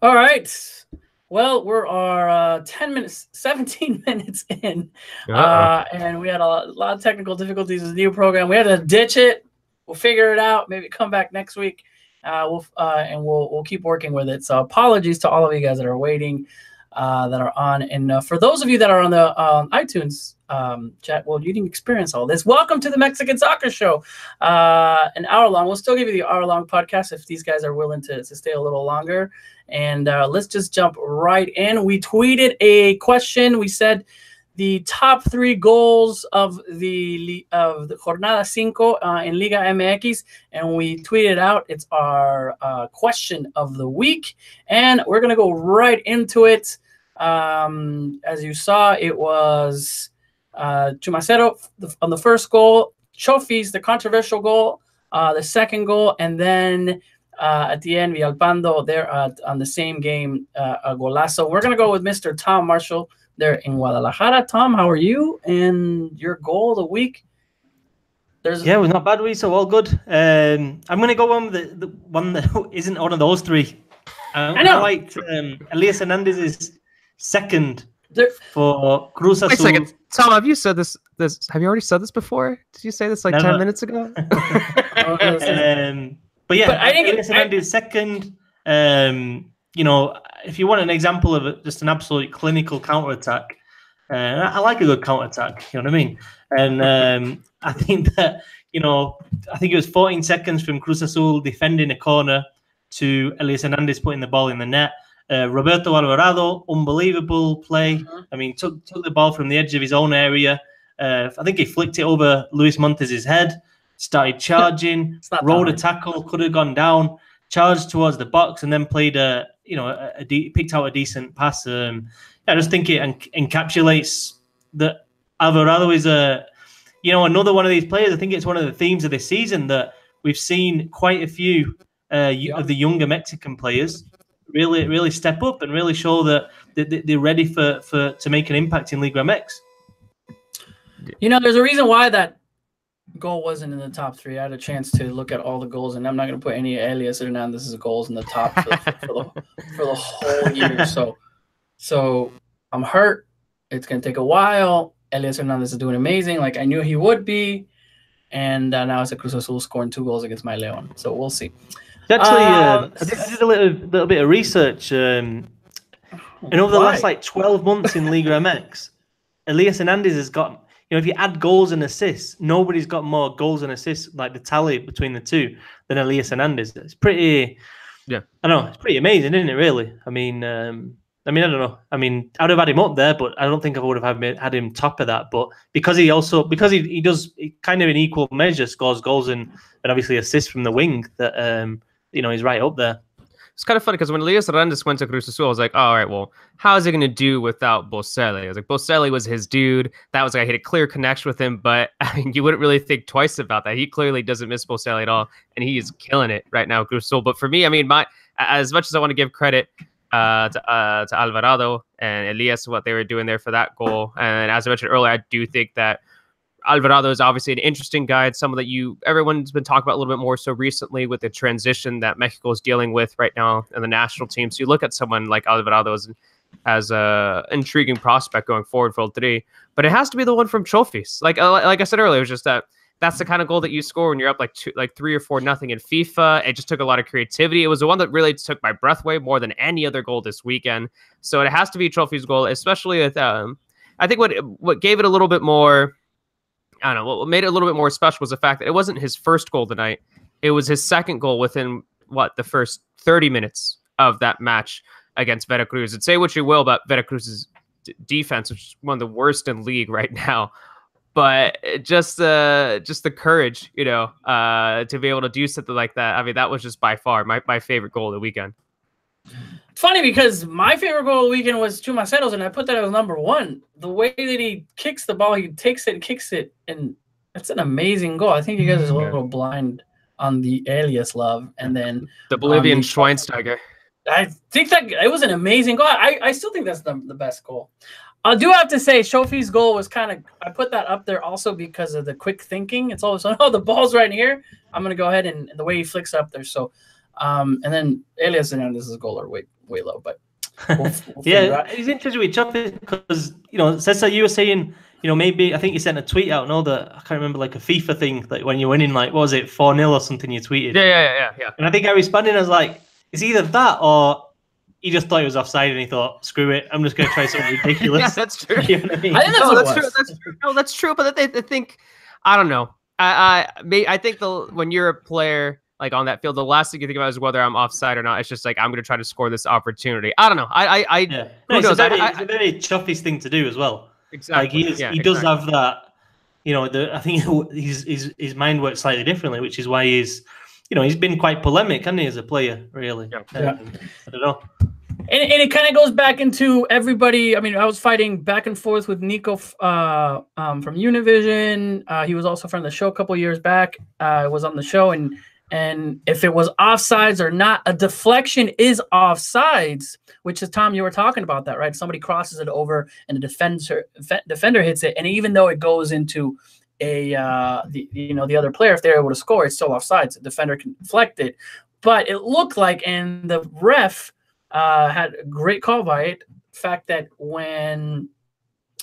All right. Well, we're 10 minutes, 17 minutes in, and we had a lot of technical difficulties with the new program. We had to ditch it. We'll figure it out. Maybe come back next week. We'll keep working with it. So apologies to all of you guys that are waiting, that are on. And for those of you that are on the iTunes chat, well, you didn't experience all this. Welcome to the Mexican Soccer Show. An hour long. We'll still give you the hour long podcast if these guys are willing to stay a little longer. And let's just jump right in. We tweeted a question. We said the top 3 goals of the Jornada 5 in Liga MX, and we tweeted out. It's our question of the week, and we're gonna go right into it. As you saw, it was Chumacero on the first goal, Chofis, the controversial goal, the second goal, and then at the end, Villalpando there on the same game, a golazo. We're going to go with Mr. Tom Marshall there in Guadalajara. Tom, how are you? And your goal of the week? Yeah, we're not bad, so all good. I'm going to go on with the one that isn't one of those 3. I liked Elias Hernandez's second for Cruz Azul. Wait a second. Tom, have you said this? Have you already said this before? Did you say this like 10 minutes ago? But yeah, I think Elias Hernandez second. If you want an example of just an absolute clinical counterattack, I like a good counterattack. You know what I mean? And I think that I think it was 14 seconds from Cruz Azul defending a corner to Elias Hernandez putting the ball in the net. Roberto Alvarado, unbelievable play. I mean, took the ball from the edge of his own area. I think he flicked it over Luis Montez's head. Started charging, rode a tackle, could have gone down, charged towards the box, and then played picked out a decent pass. I just think it encapsulates that Alvarado is another one of these players. I think it's one of the themes of this season that we've seen quite a few of the younger Mexican players really step up and really show that they're ready to make an impact in Liga MX. There's a reason why that goal wasn't in the top 3. I had a chance to look at all the goals, and I'm not going to put any Elias Hernandez's goals in the top for the whole year. So I'm hurt. It's going to take a while. Elias Hernandez is doing amazing, like I knew he would be. And now it's a Cruz Azul scoring 2 goals against my Leon. So we'll see. Actually, I did a little bit of research, and over the last 12 months in Liga MX, Elias Hernandez has got. If you add goals and assists, nobody's got more goals and assists, like the tally between the two, than Elias Hernandez. It's pretty, I know it's pretty amazing, isn't it? Really. I mean, I don't know. I mean, I'd have had him up there, but I don't think I would have had him top of that. But because he does kind of in equal measure scores goals and obviously assists from the wing, that he's right up there. It's kind of funny because when Elias Hernandez went to Cruz Azul, I was like, oh, all right, well, how is he going to do without Boselli? I was like, Boselli was his dude. That was like, I had a clear connection with him, but I mean, you wouldn't really think twice about that. He clearly doesn't miss Boselli at all, and he is killing it right now, Cruz Azul. But for me, I mean, as much as I want to give credit to Alvarado and Elias, what they were doing there for that goal, and as I mentioned earlier, I do think that Alvarado is obviously an interesting guy. It's someone that everyone's been talking about a little bit more so recently with the transition that Mexico is dealing with right now in the national team. So you look at someone like Alvarado as a intriguing prospect going forward for El Tri, but it has to be the one from Chofis. Like I said earlier, it was just that's the kind of goal that you score when you're up like 3 or 4 nothing in FIFA. It just took a lot of creativity. It was the one that really took my breath away more than any other goal this weekend. So it has to be Chofis' goal, especially with I think what gave it a little bit more. I don't know. What made it a little bit more special was the fact that it wasn't his first goal tonight. It was his second goal within the first 30 minutes of that match against Veracruz. And say what you will about Veracruz's defense, which is one of the worst in league right now, but just the courage, to be able to do something like that. I mean, that was just by far my favorite goal of the weekend. It's funny because my favorite goal of the weekend was Chumacero's, and I put that as number 1. The way that he kicks the ball, he takes it and kicks it, and it's an amazing goal. I think you guys are a little blind on the Elias love, and then the Bolivian Schweinsteiger. I think that it was an amazing goal. I still think that's the best goal. I do have to say, Shofi's goal was I put that up there also because of the quick thinking. It's always, the ball's right here. I'm going to go ahead and the way he flicks up there. So And then Elias Hernandez's goal are way low, but we'll yeah, it's interesting with Chuffy because Cesar, you were saying maybe I think you sent a tweet out, that I can't remember, like a FIFA thing, like when you're winning, like what was it, 4-0 or something, you tweeted. Yeah. And I think I responded as like, it's either that or he just thought it was offside and he thought, screw it, I'm just going to try something ridiculous. Yeah, that's true. You know what I mean? I think that's true. No, that's true. But they think, I don't know. I think when you're a player like on that field, the last thing you think about is whether I'm offside or not. It's just like, I'm going to try to score this opportunity. I don't know. It's a very Chuffy's thing to do as well. Exactly. Like he does have that. I think his mind works slightly differently, which is why he's been quite polemic, hasn't he, as a player, really? Yeah. I don't know. And it kind of goes back into everybody. I mean, I was fighting back and forth with Nico from Univision. He was also from the show a couple years back. Was on the show, and if it was offsides or not, a deflection is offsides, which is, Tom, you were talking about that, right? Somebody crosses it over and the defender hits it, and even though it goes into the other player, if they're able to score, it's still offsides. The defender can deflect it, but it looked like, and the ref had a great call by it, the fact that when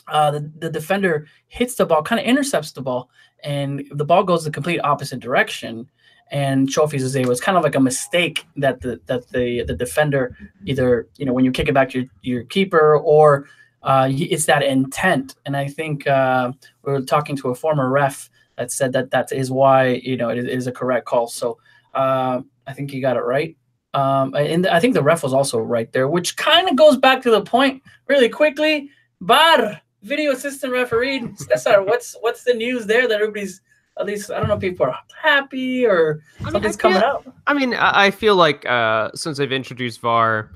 the defender hits the ball, kind of intercepts the ball, and the ball goes the complete opposite direction. And Chofis is it was kind of like a mistake that the defender either when you kick it back to your keeper or it's that intent. And I think we were talking to a former ref that said that is why it is a correct call. So I think you got it right. And I think the ref was also right there, which kind of goes back to the point really quickly. VAR, video assistant referee. Cesar, what's the news there that everybody's, at least, I don't know if people are happy or something's coming out? I mean, I feel like since they've introduced VAR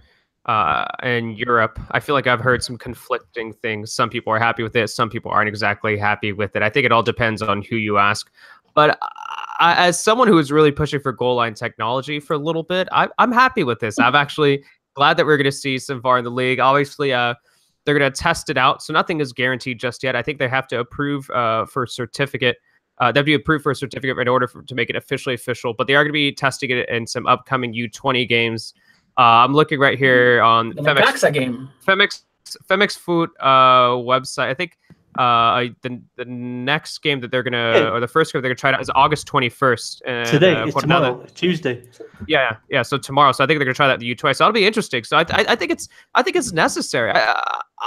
in Europe, I feel like I've heard some conflicting things. Some people are happy with it. Some people aren't exactly happy with it. I think it all depends on who you ask. But as someone who is really pushing for goal line technology for a little bit, I'm happy with this. I'm actually glad that we're going to see some VAR in the league. Obviously, they're going to test it out. So nothing is guaranteed just yet. I think they have to approve for a certificate. They have to be approved for a certificate in order to make it officially official. But they are going to be testing it in some upcoming U20 games. I'm looking right here on the Necaxa game. Femex Foot website. I think the next game that they're gonna, or the first game they're gonna try out is August 21st. And, today, it's tomorrow, Tuesday. Yeah. So tomorrow. So I think they're gonna try that in the U20. So that'll be interesting. So I think it's necessary.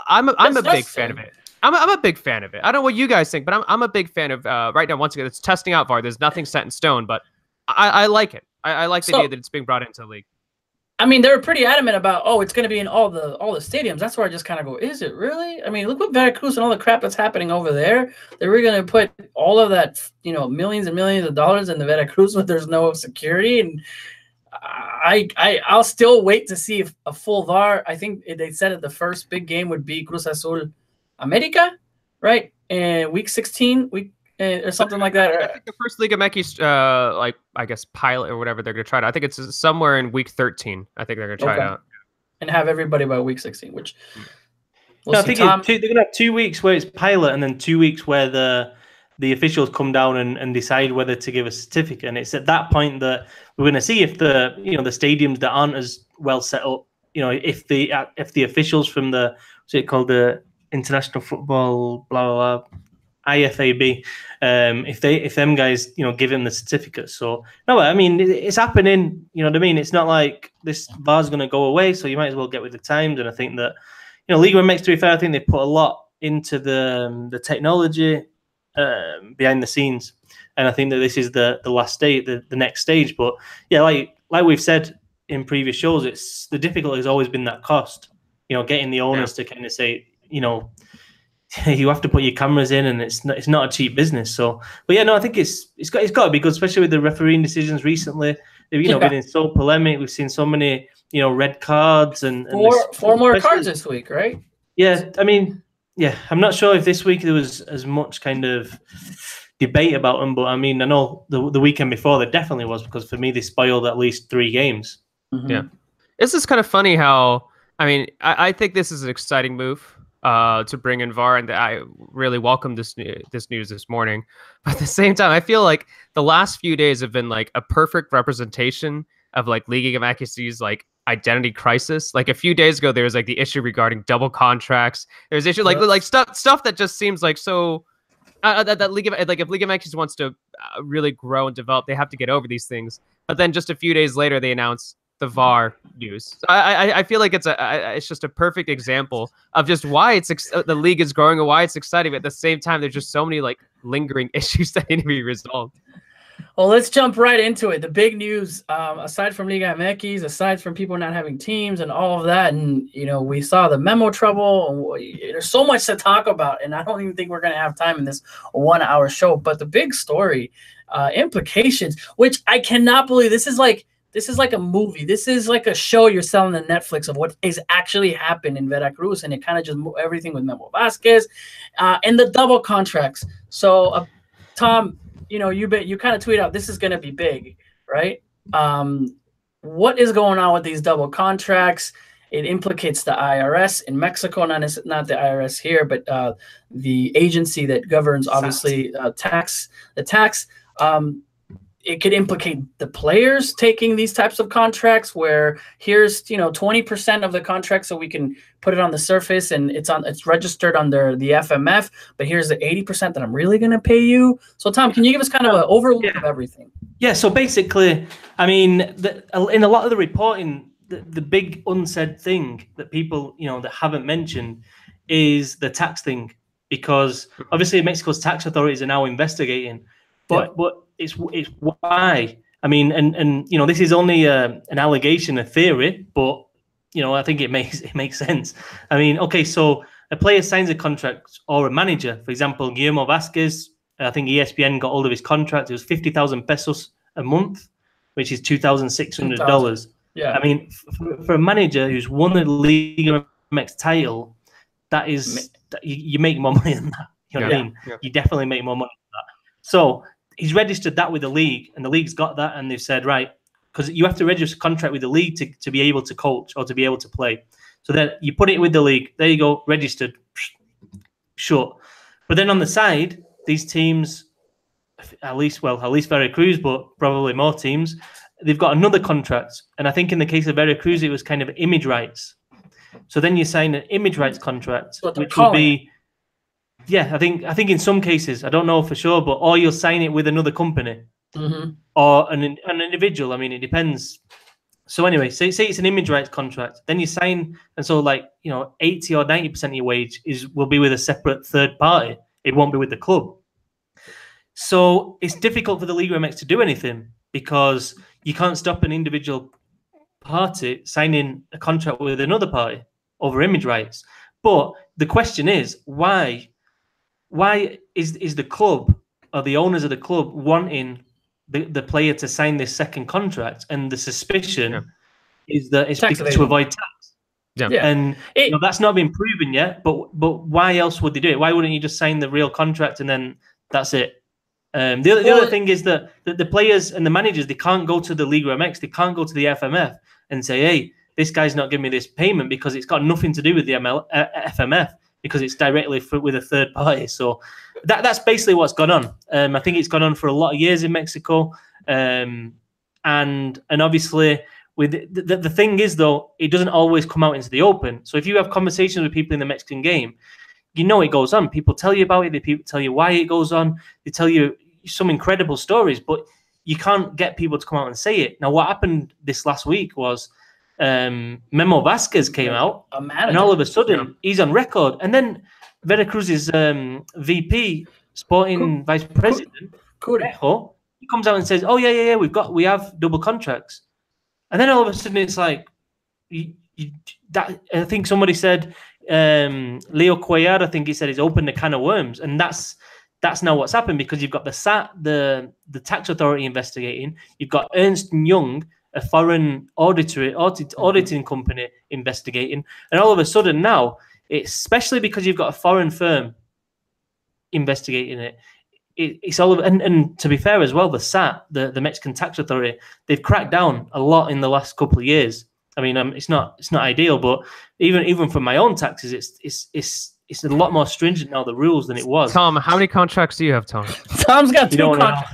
I'm a big fan of it. I'm a big fan of it. I don't know what you guys think, but I'm a big fan of right now. Once again, it's testing out VAR. There's nothing set in stone, but I like it. I like the idea that it's being brought into the league. I mean, they were pretty adamant about, it's going to be in all the stadiums. That's where I just kind of go, is it really? I mean, look what Veracruz and all the crap that's happening over there. They were going to put all of that, millions and millions of dollars in the Veracruz when there's no security. And I'll still wait to see if a full VAR. I think they said that the first big game would be Cruz Azul America, right? And week 16, or something like that. I think the first Liga MX, I guess pilot or whatever they're gonna try it. I think it's somewhere in week 13. I think they're gonna try it out and have everybody by week 16. Which I think they're gonna have 2 weeks where it's pilot, and then 2 weeks where the officials come down and decide whether to give a certificate. And it's at that point that we're gonna see if the the stadiums that aren't as well set up, if the officials from the what's it called, the International Football blah blah blah, IFAB, if them guys give him the certificate. So no, I mean it's happening. You know what I mean? It's not like this VAR's going to go away. So you might as well get with the times. And I think that Liga MX, to be fair, I think they put a lot into the technology behind the scenes, and I think that this is the last stage, the next stage. But yeah, like we've said in previous shows, it's the difficulty has always been that cost. Getting the owners to kind of say, you have to put your cameras in, and it's not a cheap business. So, but yeah, no, I think it's got to be good, especially with the refereeing decisions recently. They've been so polemic. We've seen so many red cards and four more cards this week, right? Yeah, I mean, yeah, I'm not sure if this week there was as much kind of debate about them, but I mean, I know the weekend before there definitely was, because for me they spoiled at least 3 games. Mm-hmm. Yeah, it's just kind of funny how I think this is an exciting move. To bring in VAR, and I really welcome this news this morning. But at the same time, I feel like the last few days have been like a perfect representation of like Liga MX's like identity crisis. Like a few days ago, there was like the issue regarding double contracts. There's issue like stuff that just seems like so. That Liga, like if Liga MX wants to really grow and develop, they have to get over these things. But then just a few days later, they announce the VAR news. So I feel like it's just a perfect example of just why the league is growing and why it's exciting. But at the same time, there's just so many like lingering issues that need to be resolved. Well, let's jump right into it. The big news, aside from Liga MX, aside from people not having teams and all of that, and we saw the memo trouble. There's so much to talk about, and I don't even think we're going to have time in this 1-hour show. But the big story, implications, which I cannot believe. This is like a movie. This is like a show you're selling to Netflix of what is actually happened in Veracruz, and it kind of just moved everything with Memo Vazquez and the double contracts. So, Tom, you kind of tweet out this is going to be big, right? What is going on with these double contracts? It implicates the IRS in Mexico, not the IRS here, but the agency that governs obviously the tax. It could implicate the players taking these types of contracts where here's 20% of the contract so we can put it on the surface and it's registered under the FMF, but here's the 80% that I'm really going to pay you. So Tom, can you give us kind of an overview of everything? Yeah, so basically, I mean, in a lot of the reporting, the big unsaid thing that people that haven't mentioned is the tax thing, because obviously Mexico's tax authorities are now investigating, but it's why. I mean, and this is only an allegation, a theory, but I think it makes sense. I mean, okay, so a player signs a contract or a manager, for example, Guillermo Vazquez. I think ESPN got hold of his contract. It was 50,000 pesos a month, which is $2,600. Yeah. I mean, for a manager who's won the Liga MX title, that is you make more money than that. You know what I mean? Yeah. You definitely make more money than that. So he's registered that with the league, and the league's got that, and they've said, right, because you have to register a contract with the league to be able to coach or to be able to play. So then you put it with the league. There you go, registered. Sure. But then on the side, these teams, at least Veracruz, but probably more teams, they've got another contract. And I think in the case of Veracruz, it was kind of image rights. So then you sign an image rights contract, which will be... Yeah, I think in some cases, I don't know for sure, but or you'll sign it with another company or an individual. I mean, it depends. So anyway, say it's an image rights contract, then you sign, and so 80 or 90% of your wage will be with a separate third party. It won't be with the club. So it's difficult for the Liga MX to do anything because you can't stop an individual party signing a contract with another party over image rights. But the question is, why is the club or the owners of the club wanting the player to sign this second contract? And the suspicion is that it's to avoid tax. Yeah. And that's not been proven yet. But why else would they do it? Why wouldn't you just sign the real contract and then that's it? The other thing is that the players and the managers, they can't go to the Liga MX, they can't go to the FMF and say, hey, this guy's not giving me this payment because it's got nothing to do with the FMF. Because it's directly with a third party. So that's basically what's gone on. I think it's gone on for a lot of years in Mexico. And obviously, with the thing is, though, it doesn't always come out into the open. So if you have conversations with people in the Mexican game, it goes on. People tell you about it. People tell you why it goes on. They tell you some incredible stories, but you can't get people to come out and say it. Now, what happened this last week was Memo Vazquez came out, and all of a sudden he's on record. And then Veracruz's VP, sporting vice president, Corejo, he comes out and says, "Oh yeah, we have double contracts." And then all of a sudden it's like, I think somebody said Leo Cuellar, I think he said, he's opened a can of worms, and that's now what's happened because you've got the SAT, the tax authority investigating. You've got Ernst & Young, a foreign auditing company investigating, and all of a sudden now, especially because you've got a foreign firm investigating it, it's all of, and to be fair as well, the SAT, the Mexican tax authority, they've cracked down a lot in the last couple of years. I mean, it's not ideal, but even for my own taxes, it's a lot more stringent now, the rules, than it was. Tom, how many contracts do you have, Tom? Tom's got 2 contracts.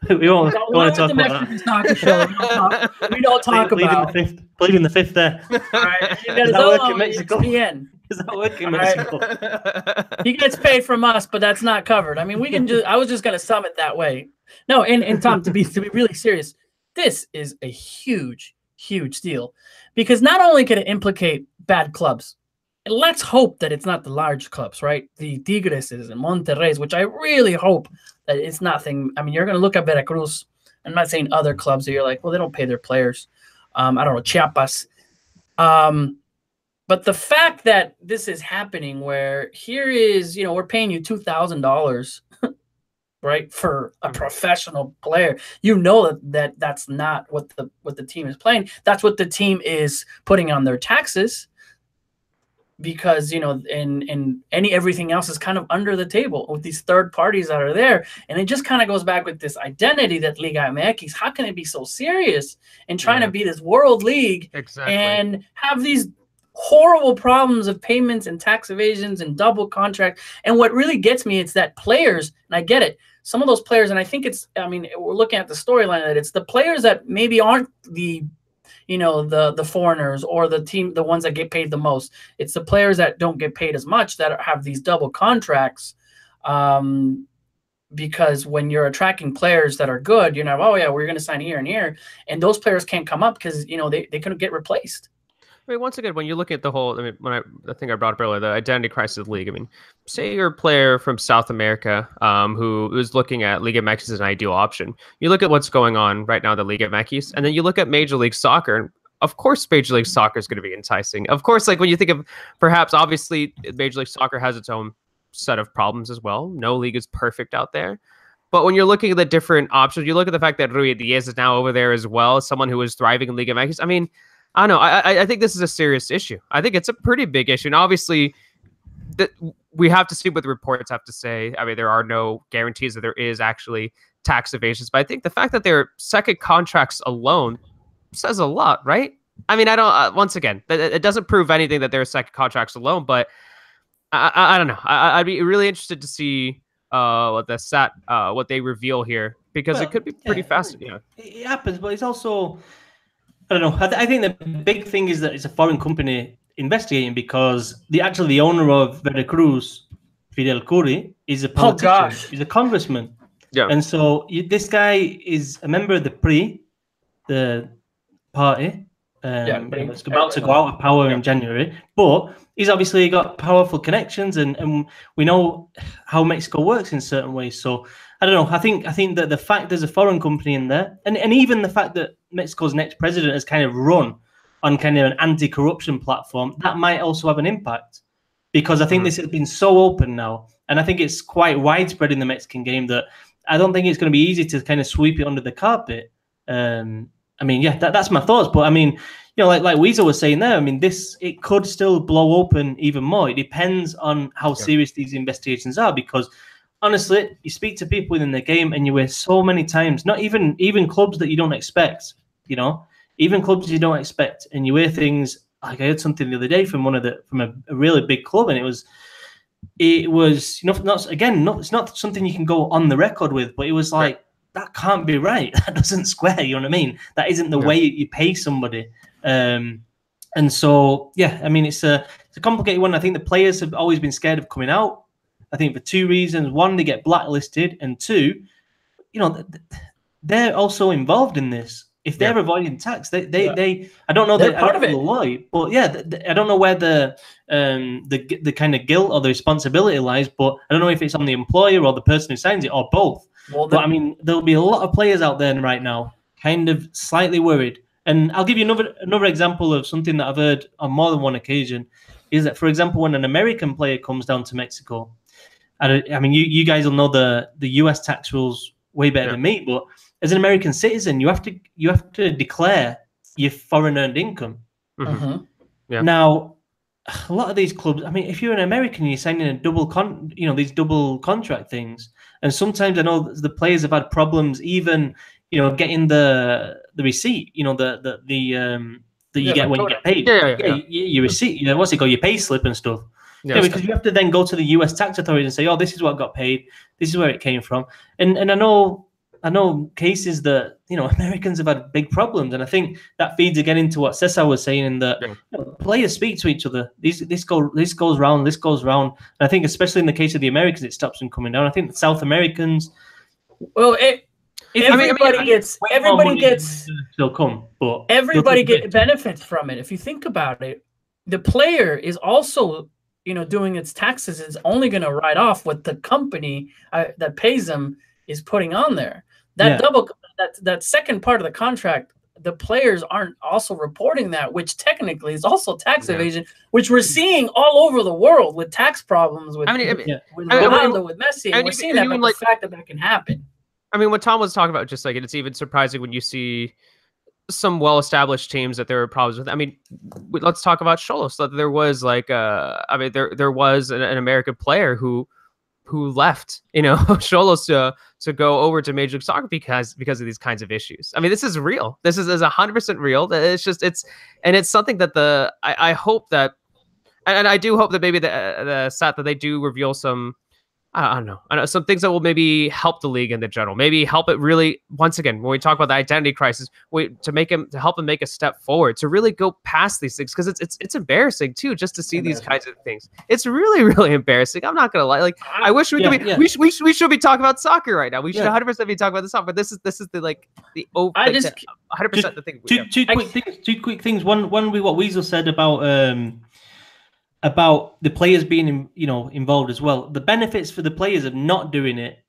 we won't want to talk about that. We don't talk about. Pleading the fifth there. All right. Does that work in Mexico? ESPN. Does that work in Mexico? He gets paid from us, but that's not covered. I mean, we can just. I was just gonna sum it that way. No, and Tom, to be really serious, this is a huge deal, because not only can it implicate bad clubs, and let's hope that it's not the large clubs, right? The Tigreses and Monterreys, which I really hope that it's nothing. I mean, you're gonna look at Veracruz. I'm not saying other clubs that you're like, well, they don't pay their players. I don't know, Chiapas. But the fact that this is happening, where here is, we're paying you $2,000, right, for a professional player. That's not what the team is playing. That's what the team is putting on their taxes, because and everything else is kind of under the table with these third parties that are there. And it just kind of goes back with this identity that Liga MX. How can it be so serious and trying to be this world league and have these horrible problems of payments and tax evasions and double contract? And what really gets me, it's that players, and I get it, some of those players, and I think we're looking at the storyline that it's the players that maybe aren't the foreigners or the ones that get paid the most. It's the players that don't get paid as much that have these double contracts. Because when you're attracting players that are good, you're not, oh yeah, we're going to sign here and here, and those players can't come up because they couldn't get replaced. I mean, once again, when you look at the whole, I think I brought up earlier, the identity crisis of the league. I mean, say you're a player from South America who is looking at Liga MX as an ideal option. You look at what's going on right now in the Liga MX, and then you look at Major League Soccer, and of course, Major League Soccer is going to be enticing. Of course, like when you think of, perhaps, obviously, Major League Soccer has its own set of problems as well. No league is perfect out there. But when you're looking at the different options, you look at the fact that Rui Diaz is now over there as well, someone who is thriving in Liga MX. I mean, I don't know. I think this is a serious issue. I think it's a pretty big issue. And obviously, we have to see what the reports have to say. I mean, there are no guarantees that there is actually tax evasions. But I think the fact that they're second contracts alone says a lot, right? I mean, I don't. Once again, it doesn't prove anything that they're second contracts alone. But I don't know. I'd be really interested to see what they reveal here, because it could be pretty fast. It happens, but it's also, I don't know. I think the big thing is that it's a foreign company investigating, because the owner of Veracruz, Fidel Curi, is a politician. Oh, gosh. He's a congressman. Yeah. And so this guy is a member of the PRI, the party. It's about to go out of power in January, but he's obviously got powerful connections, and we know how Mexico works in certain ways. So I don't know. I think that the fact there's a foreign company in there, and even the fact that Mexico's next president has kind of run on kind of an anti-corruption platform, that might also have an impact, because I think this has been so open now, and I think it's quite widespread in the Mexican game that I don't think it's going to be easy to kind of sweep it under the carpet. I mean, yeah, that's my thoughts. But I mean, like Wiso was saying there, I mean, it could still blow open even more. It depends on how serious these investigations are, because honestly, you speak to people within the game and you hear so many times, not even clubs that you don't expect, even clubs you don't expect, and you hear things like, I heard something the other day from from a really big club, and it was it's not something you can go on the record with, but it was like, that can't be right. That doesn't square. You know what I mean? That isn't the way you pay somebody. And so, yeah, I mean, it's a complicated one. I think the players have always been scared of coming out. I think for two reasons: one, they get blacklisted, and two, they're also involved in this. If they're avoiding tax, they I don't know that part of it, why, but yeah, I don't know where the kind of guilt or the responsibility lies, but I don't know if it's on the employer or the person who signs it, or both. Well, but I mean, there'll be a lot of players out there right now kind of slightly worried. And I'll give you another example of something that I've heard on more than one occasion, is that, for example, when an American player comes down to Mexico, I mean, you guys will know the US tax rules way better than me, but as an American citizen, you have to declare your foreign earned income. Mm-hmm. Yeah. Now, a lot of these clubs, I mean, if you're an American, you're signing a these double contract things. And sometimes I know the players have had problems even, getting the receipt, that you get when you get paid. Your receipt, what's it called? Your pay slip and stuff. Yeah, because you have to then go to the US tax authorities and say, oh, this is what got paid. This is where it came from. And I know I know cases that, you know, Americans have had big problems, and I think that feeds again into what Cesar was saying, in that you know, players speak to each other. This goes round, this goes round. And I think especially in the case of the Americans, it stops them coming down. I think the South Americans, well, everybody gets still come, but everybody benefits from it. If you think about it, the player is also, you know, doing its taxes, is only going to write off what the company that pays them is putting on there. That that second part of the contract, the players aren't also reporting that, which technically is also tax evasion, which we're seeing all over the world with tax problems with Ronaldo, with Messi. And we're seeing that, but the fact that can happen. I mean, what Tom was talking about, just like it's even surprising when you see some well-established teams that there were problems with. I mean, let's talk about Xolos. So there was like, I mean, there was an American player who left, you know, Xolos to go over to Major League Soccer because of these kinds of issues. I mean, this is real. This is 100% real. It's just it's something that I hope that, and I do hope that maybe the SAT that they do reveal some. I don't know, some things that will maybe help the league in the general, maybe help it really, once again, when we talk about the identity crisis, to help them make a step forward, to really go past these things, because it's embarrassing too, just to see these kinds of things. It's really, really embarrassing. I'm not gonna lie. Like, I wish we could be, we should be talking about soccer right now. We should 100% be talking about the soccer, but this is the like the over. I just 100% the thing. Two quick things. One with what Wiso said about the players being, you know, involved as well. The benefits for the players of not doing it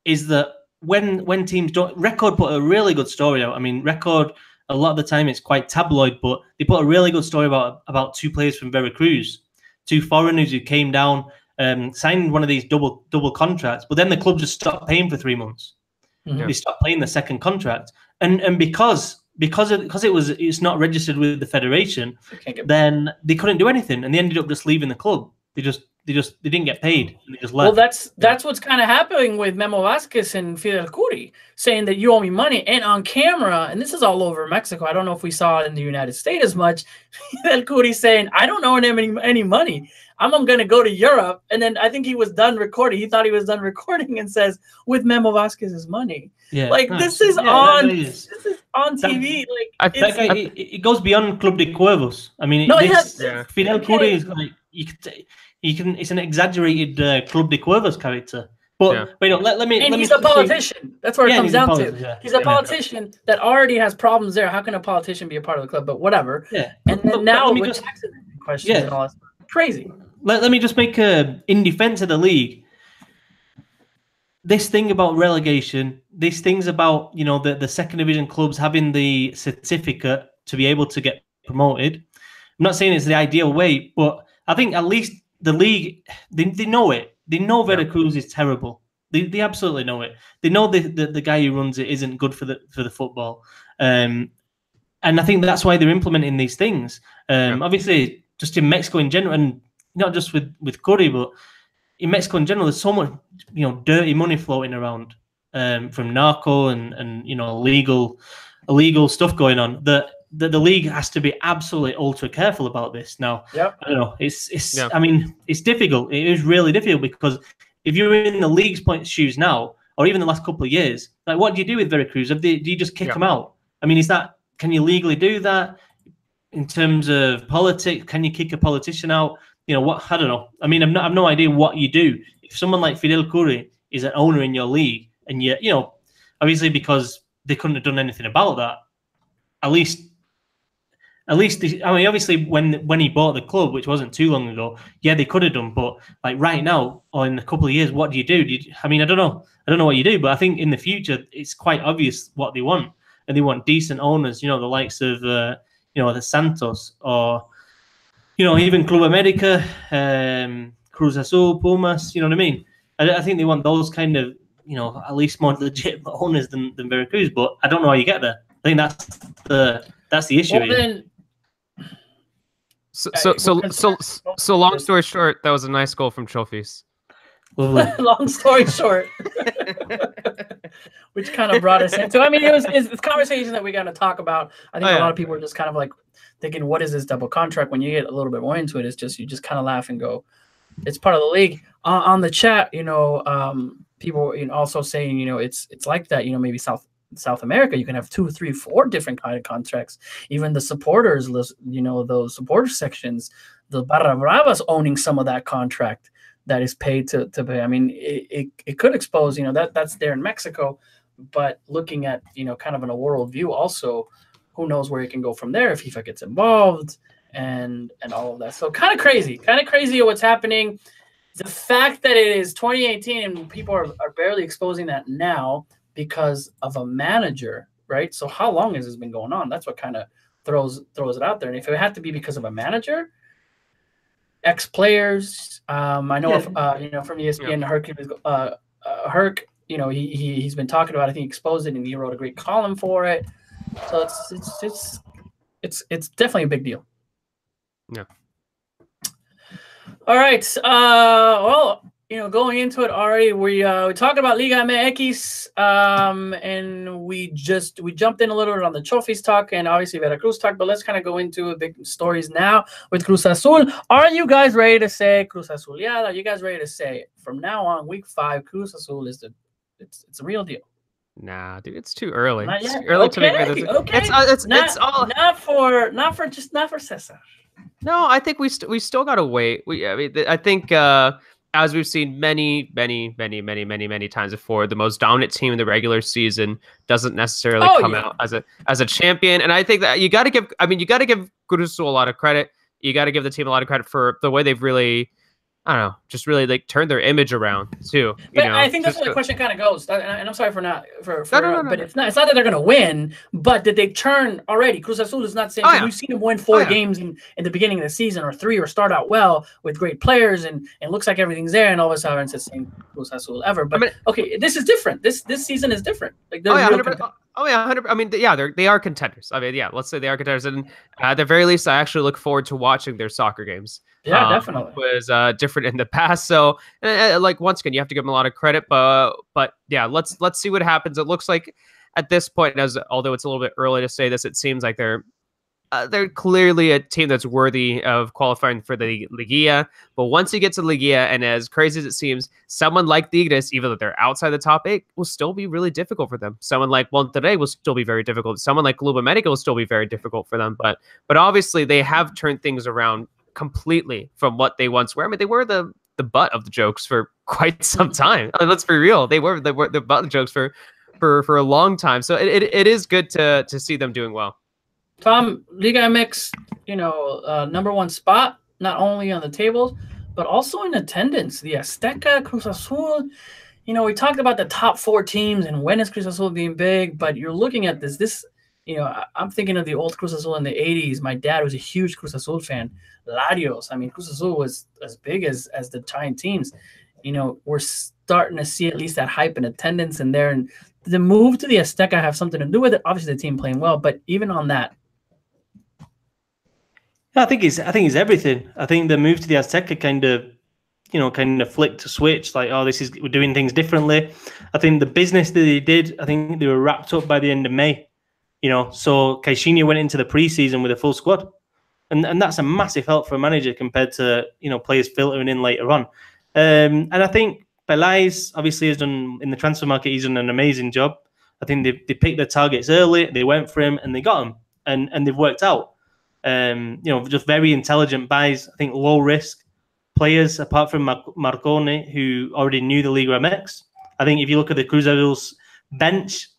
is that when teams don't, Record put a really good story out. I mean, Record, a lot of the time it's quite tabloid, but they put a really good story about two players from Veracruz, two foreigners who came down, signed one of these double contracts, but then the club just stopped paying for 3 months. Mm-hmm. They stopped paying the second contract, and because it's not registered with the federation, then they couldn't do anything, and they ended up just leaving the club. They didn't get paid, and they just left. Well, that's what's kind of happening with Memo Vazquez and Fidel Curi, saying that you owe me money, and on camera, and this is all over Mexico. I don't know if we saw it in the United States as much. Fidel Curi saying, "I don't owe him any money. I'm going to go to Europe," and then I think he was done recording. He thought he was done recording, and says, "With Memo Vazquez's money." Yeah, like this is on TV. Like it goes beyond Club de Cuervos. I mean, Fidel Curi is like you can. It's an exaggerated Club de Cuervos character. But wait, let me. And he's a politician. That's where it comes down to. Yeah. He's a politician that already has problems there. How can a politician be a part of the club? But whatever. Yeah. And then now with tax questions and all that, crazy. Let me just make in defense of the league. This thing about relegation, these things about, you know, the second division clubs having the certificate to be able to get promoted. I'm not saying it's the ideal way, but I think at least the league, they know it. They know Veracruz is terrible. They absolutely know it. They know the guy who runs it isn't good for the football. And I think that's why they're implementing these things. Obviously, just in Mexico in general, and not just with Curry, but in Mexico in general, there's so much, you know, dirty money floating around from narco and you know, illegal stuff going on, that the league has to be absolutely ultra careful about this. Now, I don't know. I mean, it's difficult. It is really difficult, because if you're in the league's shoes now, or even the last couple of years, like, what do you do with Veracruz? Do you just kick them out? I mean, can you legally do that in terms of politics? Can you kick a politician out? You know what? I don't know. I mean, I've no idea what you do if someone like Fidel Curi is an owner in your league, and you know, obviously because they couldn't have done anything about that. At least, I mean, obviously when he bought the club, which wasn't too long ago, they could have done. But like right now, or in a couple of years, what do you do? I mean, I don't know. I don't know what you do, but I think in the future, it's quite obvious what they want, and they want decent owners. You know, the likes of you know, the Santos, or, you know, even Club America, Cruz Azul, Pumas, you know what I mean? I think they want those kind of, you know, at least more legit owners than Veracruz, but I don't know how you get there. I think that's the issue. So long story short, that was a nice goal from Trophies. Long story short, which kind of brought us into, I mean, it's conversation that we got to talk about. I think a lot of people are just kind of like thinking, what is this double contract? When you get a little bit more into it, it's just, you just kind of laugh and go, it's part of the league. On the chat, you know, people also saying, it's like that, maybe South America, you can have 2, 3, 4 different kind of contracts. Even the supporters list, those supporter sections, the Barra Bravas owning some of that contract that is paid to pay. I mean, it could expose, that's there in Mexico, but looking at, kind of in a world view also, who knows where it can go from there if FIFA gets involved and all of that. So kind of crazy what's happening. The fact that it is 2018 and people are barely exposing that now because of a manager, right? So how long has this been going on? That's what kind of throws it out there. And if it had to be because of a manager, ex-players, I know from ESPN, Herc, he's been talking about, I think, exposed it, and he wrote a great column for it. So it's definitely a big deal. Yeah. All right. Well, going into it already, we talked about Liga MX, and we jumped in a little bit on the trophies talk and obviously Veracruz talk, but let's kind of go into the big stories now with Cruz Azul. Are you guys ready to say Cruz Azul? Yeah, are you guys ready to say from now on, week 5, Cruz Azul is it's a real deal? Nah, dude, it's too early. Not yet. It's too early to make this. Okay. It's all not for Cesar. No, I think we still gotta wait. I think as we've seen many times before, the most dominant team in the regular season doesn't necessarily come out as a champion. And I think that you got to give Cruz Azul a lot of credit. You got to give the team a lot of credit for the way they've really, I don't know, just really like turned their image around too. But I think that's where the question kind of goes. And I'm sorry no. But it's not that they're going to win, but did they turn already? Cruz Azul is not saying we've seen them win 4 games in the beginning of the season or 3, or start out well with great players and it looks like everything's there, and all of a sudden it's the same Cruz Azul ever. But this is different. This season is different. Like they're 100%. I mean, they are contenders. I mean, let's say they are contenders, and at the very least, I actually look forward to watching their soccer games. Yeah, definitely. Was different in the past. So, like, once again, you have to give them a lot of credit. But yeah, let's see what happens. It looks like at this point, although it's a little bit early to say this, it seems like they're clearly a team that's worthy of qualifying for the Liguilla. But once you get to Liguilla, and as crazy as it seems, someone like Tigres, even though they're outside the top 8, will still be really difficult for them. Someone like Monterrey will still be very difficult. Someone like Club America will still be very difficult for them. But obviously, they have turned things around completely from what they once were. I mean, they were the butt of the jokes for quite some time. I mean, let's be real. They were the butt of the jokes for a long time. So it is good to see them doing well. Tom, Liga MX, number 1 spot, not only on the tables, but also in attendance. The Azteca, Cruz Azul, we talked about the top 4 teams and when is Cruz Azul being big, but you're looking at this, I'm thinking of the old Cruz Azul in the 80s. My dad was a huge Cruz Azul fan. Larios. I mean, Cruz Azul was as big as the giant teams. We're starting to see at least that hype and attendance in there. And the move to the Azteca have something to do with it. Obviously, the team playing well, but even on that, I think it's everything. I think the move to the Azteca kind of flicked a switch. Like, we're doing things differently. I think the business that they did, I think they were wrapped up by the end of May. So Caixinha went into the preseason with a full squad, and that's a massive help for a manager compared to players filtering in later on. And I think Peláez obviously has done in the transfer market. He's done an amazing job. I think they picked their targets early. They went for him and they got him, and they've worked out. Just very intelligent buys. I think low risk players, apart from Marcone, who already knew the Liga MX. I think if you look at the Cruz Azul's bench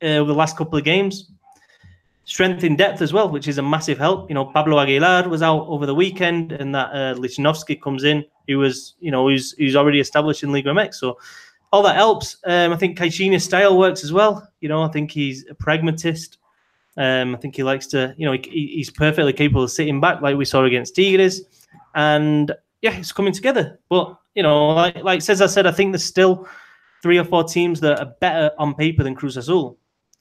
over the last couple of games, strength in depth as well, which is a massive help. Pablo Aguilar was out over the weekend, and that Lichnowsky comes in, who was, who's already established in Liga MX. So all that helps. I think Caixinha's style works as well. I think he's a pragmatist. I think he likes to, he's perfectly capable of sitting back like we saw against Tigres. And yeah, it's coming together. But, like Cesar said, I think there's still 3 or 4 teams that are better on paper than Cruz Azul.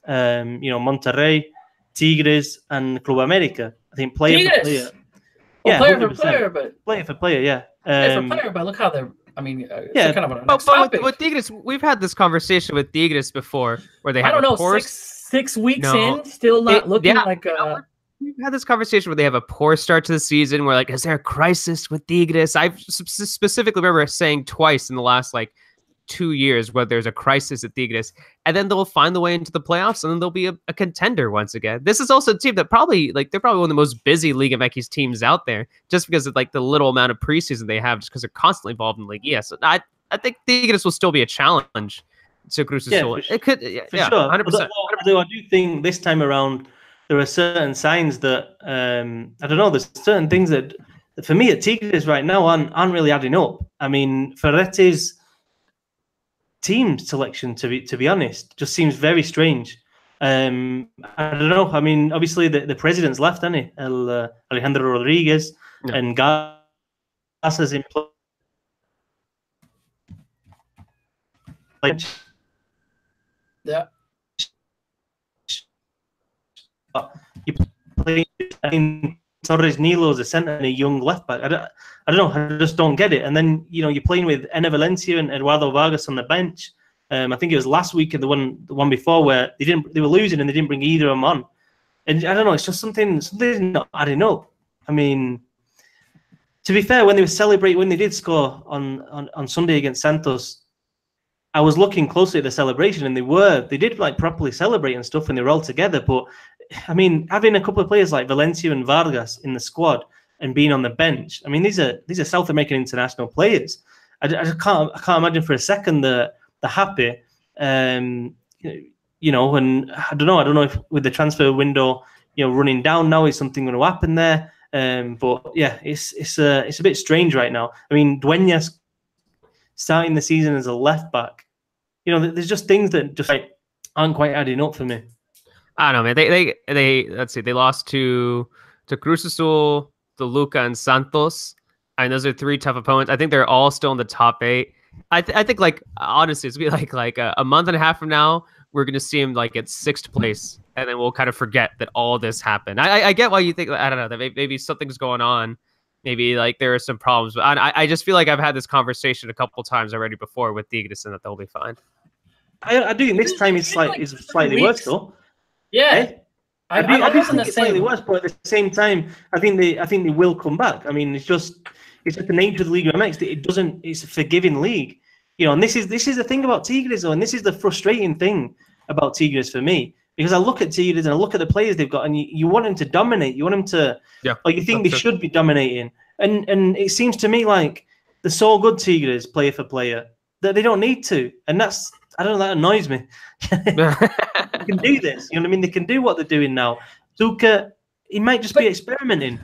Monterrey, Tigres, and Club America. I think player for player. Well, player for player, but player for player, yeah. Player for player, but look how they're. I mean, yeah. Kind of a next topic. With Tigres, we've had this conversation with Tigres before, where they have. I don't know, 6 weeks in, still not looking like. We've had this conversation where they have a poor start to the season. Where is there a crisis with Tigres? I specifically remember saying twice in the last 2 years where there's a crisis at Tigres, and then they'll find the way into the playoffs, and then they'll be a contender once again. This is also a team that they're probably one of the most busy Liga MX teams out there, just because of like the little amount of preseason they have, just because they're constantly involved in Liga. So I think Tigres will still be a challenge to Cruz Azul. It could, for sure. 100%. Although I do think this time around there are certain signs that I don't know. There's certain things that for me at Tigres right now aren't really adding up. I mean, Ferretti's team selection, to be honest, just seems very strange. I don't know. I mean, obviously the president's left, hasn't he? Alejandro Rodriguez and Gasa's in place. Yeah. You play Torres Nilo's a centre and a young left back. I don't know. I just don't get it. And then you're playing with Ena Valencia and Eduardo Vargas on the bench. I think it was last week and the one before where they were losing and they didn't bring either of them on. And I don't know. It's just something's not adding up. I mean, to be fair, when they did score on Sunday against Santos, I was looking closely at the celebration, and they did like properly celebrate and stuff when they were all together. But I mean, having a couple of players like Valencia and Vargas in the squad and being on the bench, I mean, these are South American international players. I can't imagine for a second they're happy. And I don't know if with the transfer window, running down now, is something going to happen there? But yeah, it's a bit strange right now. I mean, Dueñas starting the season as a left back, there's just things that just like aren't quite adding up for me. I don't know, man. They let's see, they lost to Cruz Azul, Toluca, and Santos. And those are 3 tough opponents. I think they're all still in the top 8. I think like honestly, it's gonna be like a month and a half from now, we're gonna see him like at 6th place, and then we'll kind of forget that all this happened. I get why you think, I don't know, that maybe something's going on. Maybe like there are some problems, but I just feel like I've had this conversation a couple times already before with Tigres, and that they'll be fine. I do think this time it's slightly worse though. Yeah, hey? I do think it's slightly worse, but at the same time, I think they will come back. I mean, it's just the nature of the Liga MX. It's a forgiving league, and this is the thing about Tigres though, and this is the frustrating thing about Tigres for me. Because I look at Tigres and I look at the players they've got, and you want them to dominate. You want them to, you think they should be dominating. And it seems to me like they're so good, Tigres, player for player, that they don't need to. And that annoys me. They can do this. You know what I mean? They can do what they're doing now. Tuca, he might just be experimenting.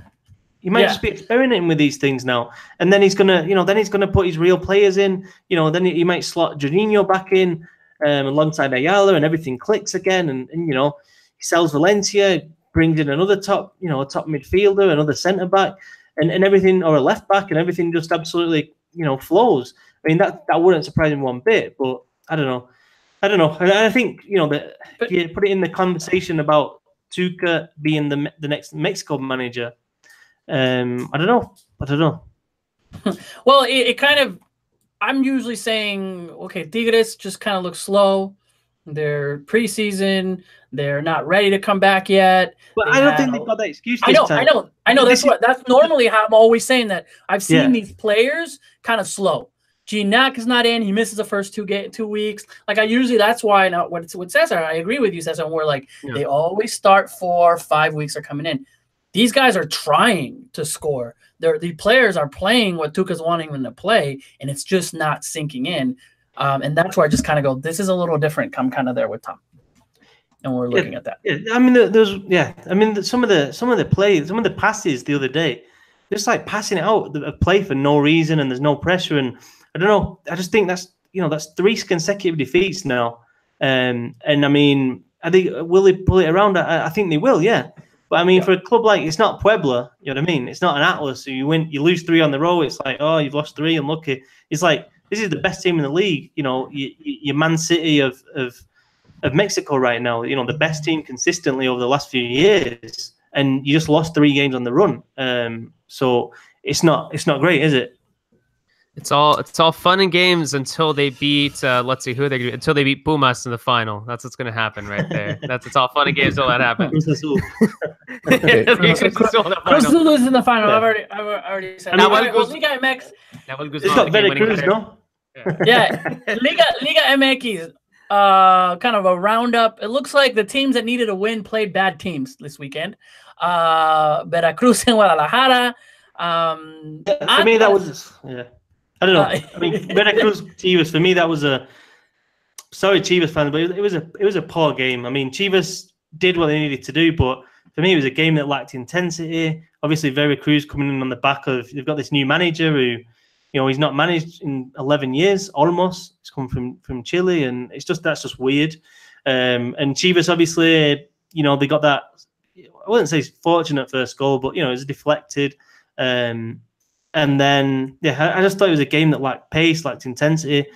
He might just be experimenting with these things now. And then he's gonna put his real players in. Then he might slot Juninho back in. Alongside Ayala, and everything clicks again, and he sells Valencia, brings in another top midfielder, another centre back, and everything, or a left back, and everything just absolutely flows. I mean that wouldn't surprise me one bit, but I don't know. And I think that if you put it in the conversation about Tuca being the next Mexico manager, I don't know. Well, it kind of. I'm usually saying, okay, Tigres just kind of looks slow. They're preseason. They're not ready to come back yet. But I don't think they've got that excuse. I know. That's normally how I'm always saying that. I've seen these players kind of slow. Gignac is not in. He misses the first 2 weeks. Like that's why now with Cesar, I agree with you, Cesar. We're like they always start 4 or 5 weeks are coming in. These guys are trying to score. The players are playing what Tuca's wanting them to play, and it's just not sinking in. And that's where I just kind of go, this is a little different. I'm kind of there with Tom, and we're looking at that. Yeah, I mean, some of the passes the other day, just like passing it out a play for no reason, and there's no pressure. And I don't know. I just think that's 3 consecutive defeats now. And I mean, I think will they pull it around? I think they will. Yeah. But I mean, for a club like, it's not Puebla, you know what I mean? It's not an Atlas. So you lose 3 on the row. It's like, oh, you've lost 3, unlucky. It's like, this is the best team in the league. Your Man City of Mexico right now. The best team consistently over the last few years, and you just lost 3 games on the run. So it's not great, is it? It's all fun and games until they beat let's see, who are they gonna, until they beat Pumas in the final. That's what's gonna happen right there. It's all fun and games until that happens. Cruz Azul is in the final. I've already said. Liga MX. It's got Veracruz, no? Yeah, Liga MX, kind of a roundup. It looks like the teams that needed a win played bad teams this weekend. Veracruz and Guadalajara. For me, that was I don't know. I mean, Veracruz Chivas. For me, that was a. Sorry, Chivas fans, but it was a poor game. I mean, Chivas did what they needed to do, but for me, it was a game that lacked intensity. Obviously, Veracruz coming in on the back of they've got this new manager who, he's not managed in 11 years almost. He's come from Chile, and that's just weird. And Chivas, obviously, they got that. I wouldn't say fortunate first goal, but it was deflected. And then I just thought it was a game that lacked pace, lacked intensity.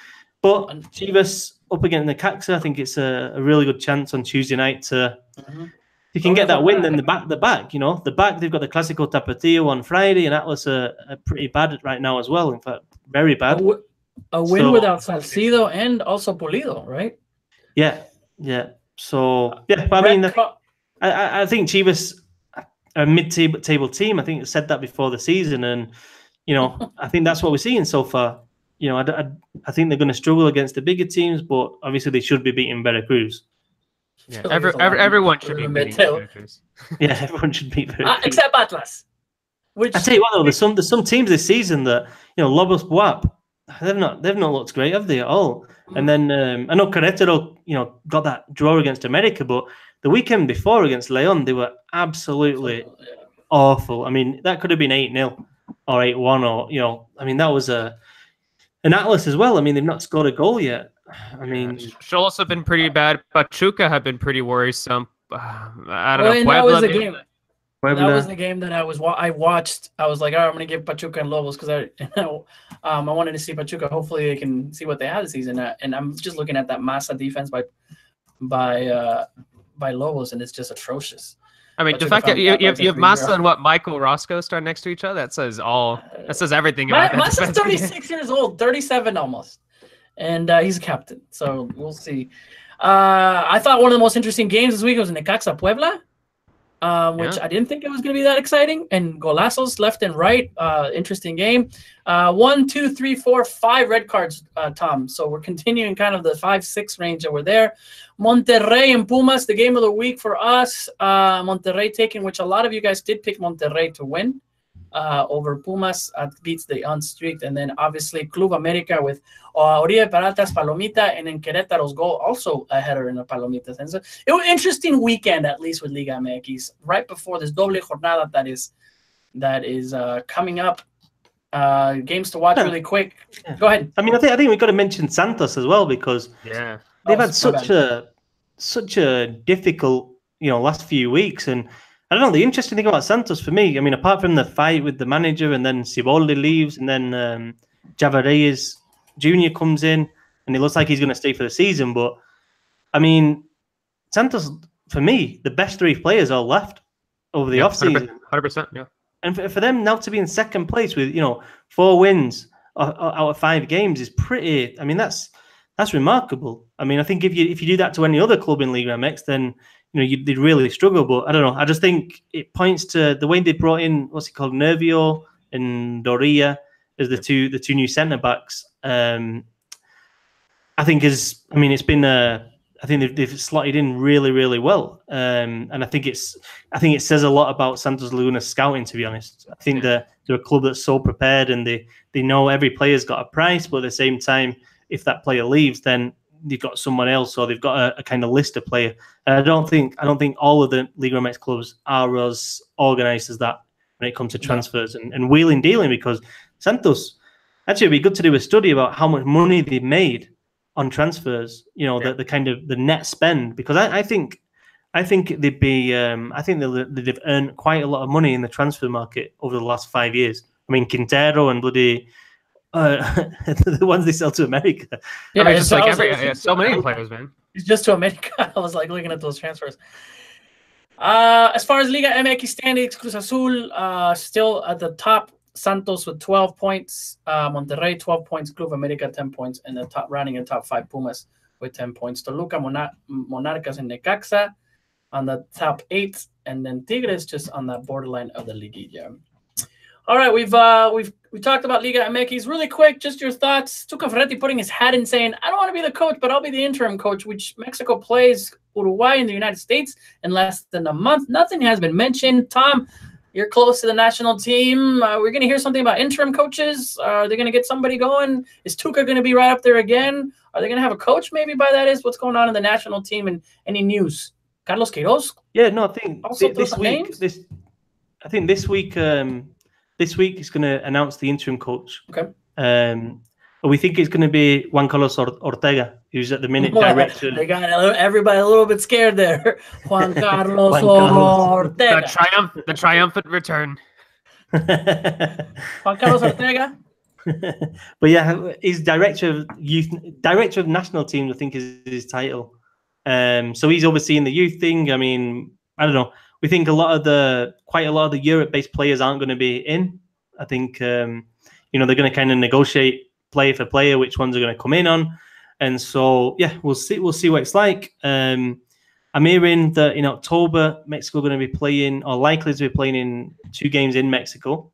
But Chivas up against Necaxa, I think it's a really good chance on Tuesday night to. If you can get that win, then the back, they've got the Clásico Tapatio on Friday, and Atlas are pretty bad right now as well. In fact, very bad. A win without Salcido and also Pulido, right? Yeah. So but I mean, I think Chivas are a mid-table team. I think I said that before the season, and I think that's what we're seeing so far. I think they're going to struggle against the bigger teams, but obviously they should be beating Veracruz. Yeah, everyone should be beating Veracruz. Yeah, everyone should beat Veracruz. Except Atlas. I tell you what, though, there's some teams this season that Lobos Buap, they've not looked great, have they, at all? And then I know Querétaro, got that draw against America, but the weekend before against León, they were absolutely awful. I mean, that could have been 8-0 or 8-1, or I mean, that was an Atlas as well. I mean, they've not scored a goal yet. I mean, Cholos have been pretty bad. Pachuca have been pretty worrisome. I don't know. That was the game. That was the game that I watched. I was like, all right, I'm going to give Pachuca and Lobos because I wanted to see Pachuca. Hopefully, they can see what they have this season. And I'm just looking at that Massa defense by Lobos, and it's just atrocious. I mean, Pachuca, the fact that you have Massa and Michael Roscoe start next to each other, that says everything about that. Massa's 36 years old, 37 almost. And he's a captain, so we'll see. I thought one of the most interesting games this week was Necaxa Puebla, which I didn't think it was going to be that exciting. And golazos left and right. Interesting game. 1, 2, 3, 4, 5 red cards, Tom. So we're continuing kind of the 5-6 range that we're there. Monterrey and Pumas, the game of the week for us. Monterrey taking, which a lot of you guys did pick Monterrey to win. Over Pumas beats the unstreaked, and then obviously Club America with Oribe Peralta's Palomita, and then Querétaro's goal also a header in the Palomitas. And so it was an interesting weekend, at least with Liga MX, right before this doble jornada that is coming up. Games to watch really quick. Yeah. Go ahead. I mean, I think we've got to mention Santos as well because they've had such a difficult last few weeks. And I don't know, the interesting thing about Santos for me, I mean, apart from the fight with the manager and then Siboldi leaves and then Javarez Jr. comes in and it looks like he's going to stay for the season. But, I mean, Santos, for me, the best 3 players all left over the offseason. 100%, yeah. And for them now to be in second place with, 4 wins out of 5 games is pretty, I mean, that's remarkable. I mean, I think if you do that to any other club in Liga MX, then they'd really struggle. But I don't know. I just think it points to the way they brought in what's it called, Nervio and Doria as the two new centre backs. I think it's been I think they've slotted in really, really well. And I think it says a lot about Santos Laguna's scouting. To be honest, I think they're a club that's so prepared and they know every player's got a price, but at the same time, if that player leaves, then they've got someone else, or they've got a kind of list of player. And I don't think all of the Liga MX clubs are as organised as that when it comes to transfers and wheeling dealing. Because Santos, actually, it'd be good to do a study about how much money they've made on transfers. The kind of the net spend. Because I think they'd be they've earned quite a lot of money in the transfer market over the last 5 years. I mean, Quintero and bloody. The ones they sell to America. Yeah, I mean, just so many players, man. It's just to America. I was like looking at those transfers. As far as Liga MX standings, Cruz Azul still at the top. Santos with 12 points. Monterrey 12 points. Club America 10 points, and the top running in top 5 Pumas with 10 points. Toluca, Monarcas, and Necaxa on the top 8, and then Tigres just on the borderline of the Liguilla. All right, we've We talked about Liga MX. Really quick, just your thoughts. Tuca Ferretti putting his hat in saying, I don't want to be the coach, but I'll be the interim coach, which Mexico plays Uruguay in the United States in less than a month. Nothing has been mentioned. Tom, you're close to the national team. We're going to hear something about interim coaches. Are they going to get somebody going? Is Tuca going to be right up there again? Are they going to have a coach maybe by that is? What's going on in the national team and any news? Carlos Queiroz? Yeah, no, I think also this week, this week is going to announce the interim coach. Okay. But we think it's going to be Juan Carlos Ortega, who's at the minute director. They got everybody a little bit scared there. Juan Carlos Ortega. The triumphant return. Juan Carlos Ortega. But yeah, he's director of national teams, I think is his title. So he's overseeing the youth thing. I mean, I don't know. We think quite a lot of the Europe-based players aren't going to be in. I think they're going to kind of negotiate player for player which ones are going to come in on, and so yeah, we'll see what it's like. I'm hearing that in October Mexico are going to be playing, or likely to be playing, in 2 games in Mexico,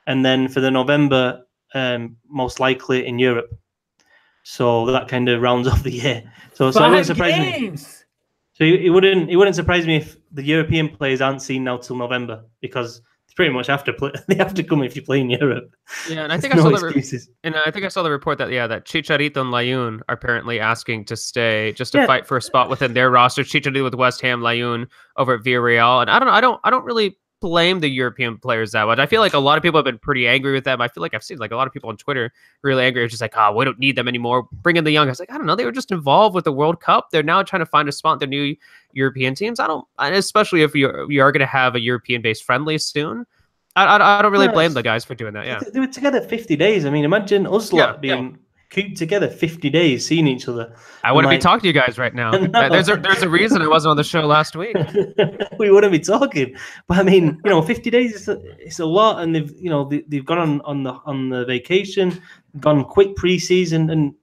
and then for the November most likely in Europe. So that kind of rounds off the year. So it wouldn't surprise me. So it wouldn't surprise me if the European players aren't seen now till November, because they pretty much have to play. They have to come if you play in Europe. Yeah, and I think I saw the report that that Chicharito and Layun are apparently asking to stay just to fight for a spot within their roster. Chicharito with West Ham, Layun over at Villarreal, and I don't really blame the European players that much. I feel like a lot of people have been pretty angry with them. I feel like I've seen like a lot of people on Twitter really angry. It's just like, we don't need them anymore. Bring in the young guys. Like, I don't know. They were just involved with the World Cup. They're now trying to find a spot in their new European teams. Especially if you are going to have a European-based friendly soon. I don't really blame the guys for doing that. Yeah, they were together 50 days. I mean, imagine us being cooped together 50 days, seeing each other. I wouldn't be talking to you guys right now. No. There's a reason I wasn't on the show last week. We wouldn't be talking. But I mean, 50 days it's a lot, and they've gone on the vacation, gone quick preseason, and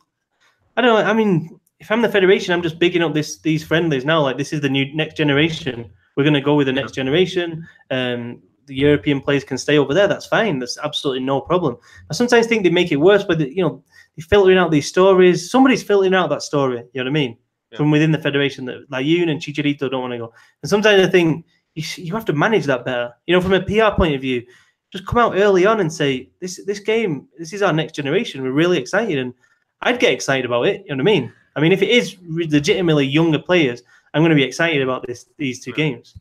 I don't know. I mean, if I'm the federation, I'm just bigging up these friendlies now. Like, this is the new next generation. We're going to go with the next generation. The European players can stay over there. That's fine. That's absolutely no problem. I sometimes think they make it worse, but they're filtering out these stories. Somebody's filtering out that story. You know what I mean? Yeah. From within the federation, that Layun and Chicharito don't want to go. And sometimes I think you have to manage that better. From a PR point of view, just come out early on and say this game. This is our next generation. We're really excited, and I'd get excited about it. You know what I mean? I mean, if it is legitimately younger players, I'm going to be excited about these 2 games.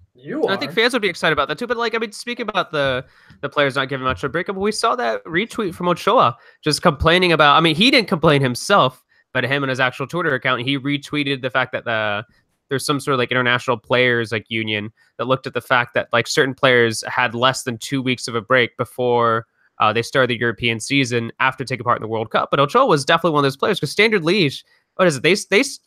I think fans would be excited about that too. But speaking about the players not giving much of a break, we saw that retweet from Ochoa just complaining about. I mean, he didn't complain himself, but him and his actual Twitter account, he retweeted the fact that there's some sort of international players union that looked at the fact that certain players had less than 2 weeks of a break before they started the European season after taking part in the World Cup. But Ochoa was definitely one of those players, because Standard Liège, what is it?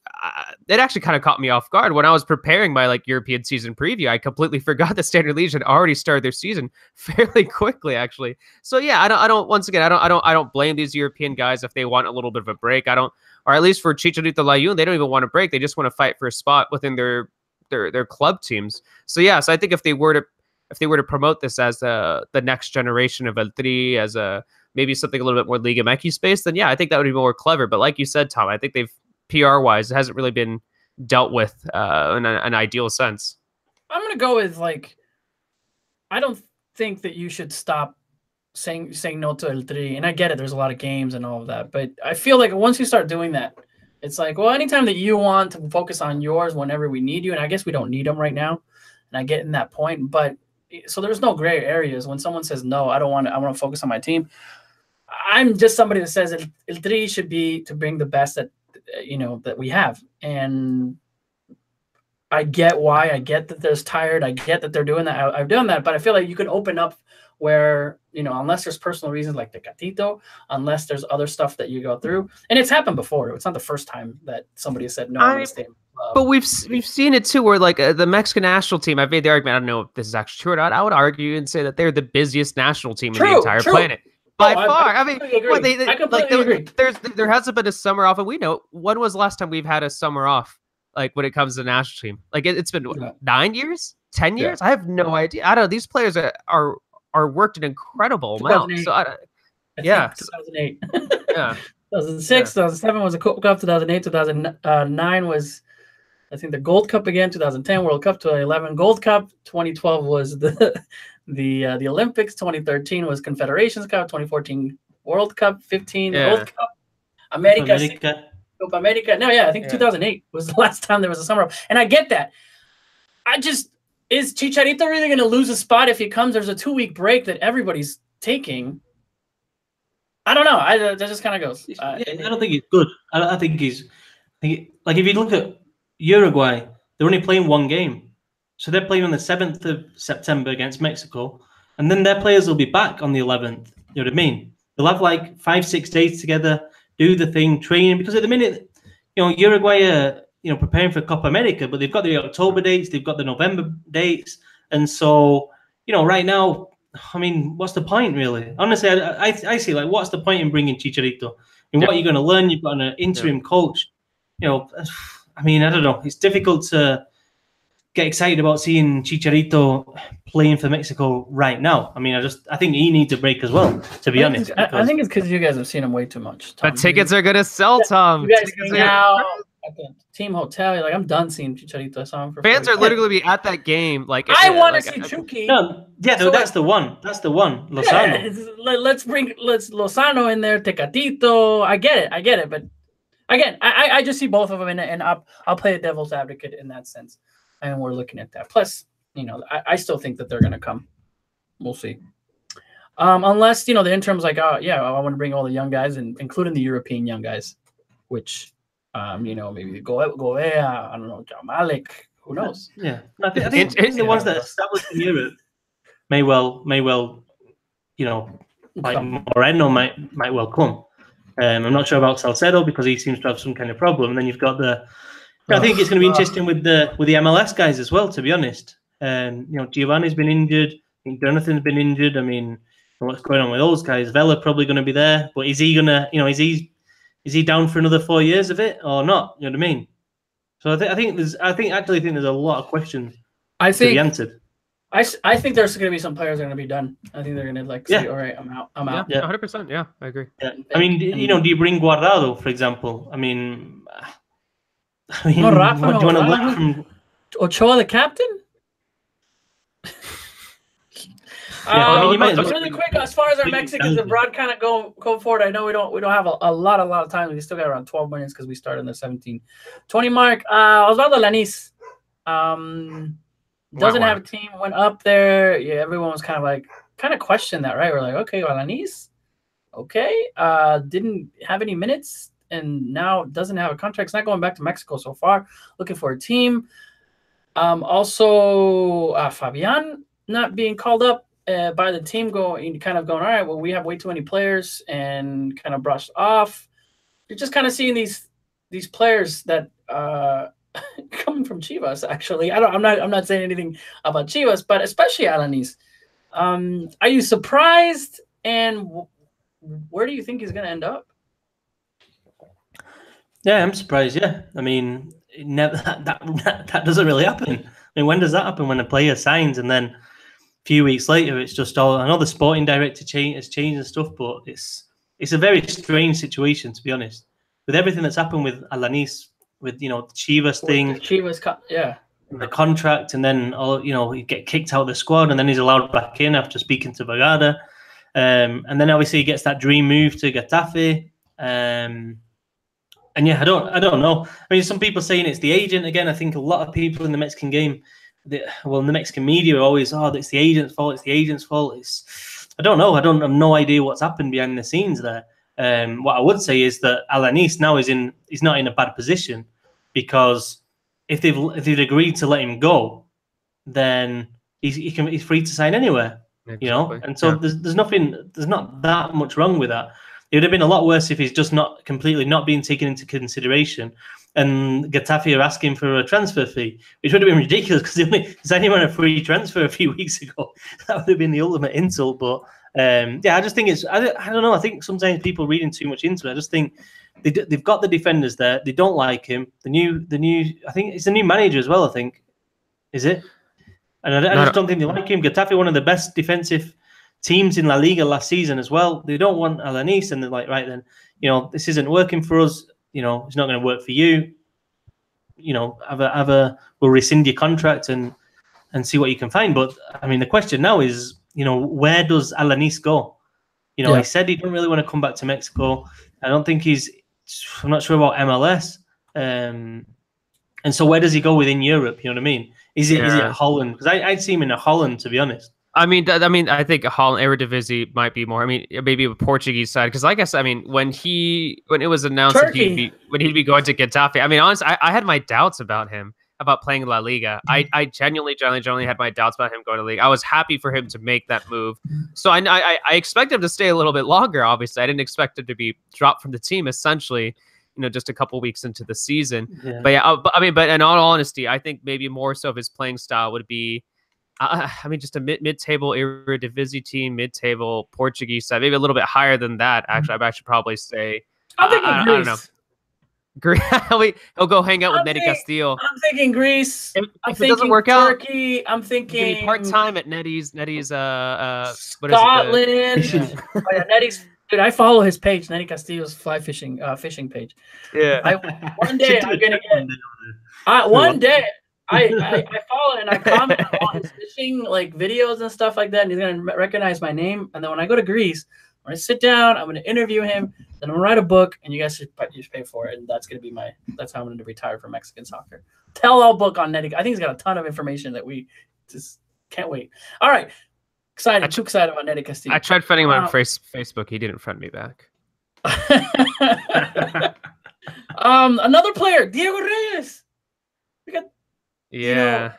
It actually kind of caught me off guard when I was preparing my European season preview. I completely forgot that Standard Liège had already started their season fairly quickly, actually. So yeah, I don't blame these European guys if they want a little bit of a break. Or at least for Chicharito, Layun, they don't even want a break. They just want to fight for a spot within their club teams. So yeah, so I think if they were to promote this as the next generation of El Tri, as maybe something a little bit more Liga MX space, then yeah, I think that would be more clever. But like you said, Tom, I think they've PR-wise, it hasn't really been dealt with in an ideal sense. I'm going to go with I don't think that you should stop saying no to El Tri. And I get it, there's a lot of games and all of that. But I feel like once you start doing that, it's anytime that you want to focus on yours whenever we need you, and I guess we don't need them right now, and I get in that point. But so there's no gray areas. When someone says, no, I want to focus on my team, I'm just somebody that says El Tri should be to bring the best that we have. And I get why. I get that there's tired. I get that they're doing that. I've done that, but I feel like you can open up where, unless there's personal reasons like the Catito, unless there's other stuff that you go through. And it's happened before. It's not the first time that somebody has said, no, I'm going to stay. But we've seen it too, where the Mexican national team, I've made the argument, I don't know if this is actually true or not, I would argue and say that they're the busiest national team in the entire planet. By far. I mean, I completely agree. There hasn't been a summer off, and we know when was the last time we've had a summer off, when it comes to the national team. It's been 9 years, 10 years. I have no idea. I don't know. These players are worked an incredible amount. So I Yeah. think 2008. Yeah. 2006, 2007 was a Cup. 2008, 2009 was, I think, the Gold Cup again. 2010 World Cup. 2011 Gold Cup. 2012 was the Olympics. 2013 was Confederations Cup. 2014 World Cup. 15 Gold Cup. America. Copa America. No, yeah, I think 2008 was the last time there was a summer. And I get that. Is Chicharito really going to lose a spot if he comes? There's a 2-week break that everybody's taking. I don't know. That just kind of goes. I don't think he's good. I think like if you look at Uruguay, they're only playing one game. So they're playing on the 7th of September against Mexico. And then their players will be back on the 11th. You know what I mean? They'll have like 5-6 days together, do the thing, training. Because at the minute, Uruguay are, preparing for Copa America, but they've got the October dates, they've got the November dates. And so, right now, I mean, what's the point, really? Honestly, I see, like, what's the point in bringing Chicharito? And what are you going to learn? You've got an interim coach. I mean, I don't know. It's difficult to get excited about seeing Chicharito playing for Mexico right now. I mean, I think he needs a break as well, to be honest. I think it's because you guys have seen him way too much, Tom. But tickets are going to sell, Tom. You guys are now at the team hotel. You're like, I'm done seeing Chicharito. I saw him for fans are literally be at that game. Like, I want to see Chucky. No, that's the one. That's the one. Lozano. Yeah, let's Lozano in there. Tecatito. I get it. But again, I just see both of them, and I'll play a devil's advocate in that sense. And we're looking at that. Plus, I still think that they're going to come. We'll see. Unless, the interim's like, I want to bring all the young guys, including the European young guys, which, maybe Govea, I don't know, Malik, who knows? Yeah. I think the ones that are established in Europe may well, like Moreno might well come. I'm not sure about Salcedo because he seems to have some kind of problem. And then you've got I think it's going to be interesting with the MLS guys as well, to be honest. Giovanni's been injured. I think Jonathan's been injured. I mean, what's going on with those guys? Vela probably going to be there, but is he gonna? Is he down for another 4 years of it or not? You know what I mean? So I think there's a lot of questions to be answered. I think there's going to be some players that are going to be done. I think they're going to say, all right, I'm out. Yeah, 100%. Yeah, I agree. Yeah. I mean, do you bring Guardado, for example? I mean, no, Rafa, what do you want to learn from Ochoa, the captain? Really quick, as far as our Mexicans abroad kind of go forward, I know we don't have a lot of time. We still got around 12 minutes because we started in the 17-20 mark. Osvaldo Lanis doesn't have a team. Went up there. Yeah, everyone was kind of questioned that, right? We're like, okay, well, Lanis, okay, didn't have any minutes. And now doesn't have a contract. It's not going back to Mexico so far. Looking for a team. Also, Fabian not being called up by the team, going, all right, well, we have way too many players, and kind of brushed off. You're just kind of seeing these players that coming from Chivas. Actually, I'm not saying anything about Chivas, but especially Alanis. Are you surprised? And where do you think he's going to end up? Yeah, I'm surprised. Yeah, I mean, that doesn't really happen. I mean, when does that happen? When a player signs and then a few weeks later, it's just all. I know the sporting director has changed and stuff, but it's a very strange situation, to be honest. With everything that's happened with Alanis, with the Chivas thing, the contract, and then he get kicked out of the squad, and then he's allowed back in after speaking to Vergara, and then obviously he gets that dream move to Getafe. And yeah, I don't know. I mean, some people saying it's the agent again. I think a lot of people in the Mexican game, in the Mexican media, are always, it's the agent's fault. It's the agent's fault. I don't know. I have no idea what's happened behind the scenes there. What I would say is that Alanis now is not in a bad position, because if they've agreed to let him go, then he's free to sign anywhere. Exactly. And so there's not that much wrong with that. It would have been a lot worse if he's just not being taken into consideration, and Getafe are asking for a transfer fee, which would have been ridiculous because they signed him on a free transfer a few weeks ago. That would have been the ultimate insult. But I just think I don't know. I think sometimes people reading too much into it. I just think they've got the defenders there. They don't like him. The new I think it's the new manager as well. I think, is it? And I just don't think they like him. Getafe, one of the best defensive teams in La Liga last season as well. They don't want Alanis, and they're like, right then, this isn't working for us. It's not going to work for you. We'll rescind your contract and see what you can find. But I mean, the question now is, where does Alanis go? He said he didn't really want to come back to Mexico. I'm not sure about MLS. And so where does he go within Europe? You know what I mean? Is it Holland? Because I'd see him in Holland, to be honest. I mean, I think Holland Eredivisie might be more. I mean, maybe a Portuguese side, because I guess when it was announced that he'd be going to Getafe. I mean, honestly, I had my doubts about him about playing La Liga. I genuinely had my doubts about him going to Liga. I was happy for him to make that move. So I expect him to stay a little bit longer. Obviously, I didn't expect him to be dropped from the team. Essentially, just a couple weeks into the season. Yeah. But in all honesty, I think maybe more so of his playing style would be. Just a mid-table Eredivisie team, mid-table Portuguese side, maybe a little bit higher than that. Actually, I should probably say. I don't know. He'll go hang out with Nedi Castillo. I'm thinking Greece. If it doesn't work out, Turkey. I'm thinking part-time at Nedi's. Scotland. Nedi's. Dude, I follow his page, Nedi Castillo's fly fishing page. Yeah. One day I'm gonna get. One day. I follow and I comment on his fishing videos and stuff like that, and he's gonna recognize my name. And then when I go to Greece, when I sit down, I'm gonna interview him. Then I'm gonna write a book, and you guys should pay for it. And that's how I'm gonna retire from Mexican soccer. Tell-all book on Nedi. I think he's got a ton of information that we just can't wait. All right, excited. Too excited about Nedi Castillo. I tried friending him on Facebook. He didn't friend me back. Another player, Diego Reyes. We got. Yeah,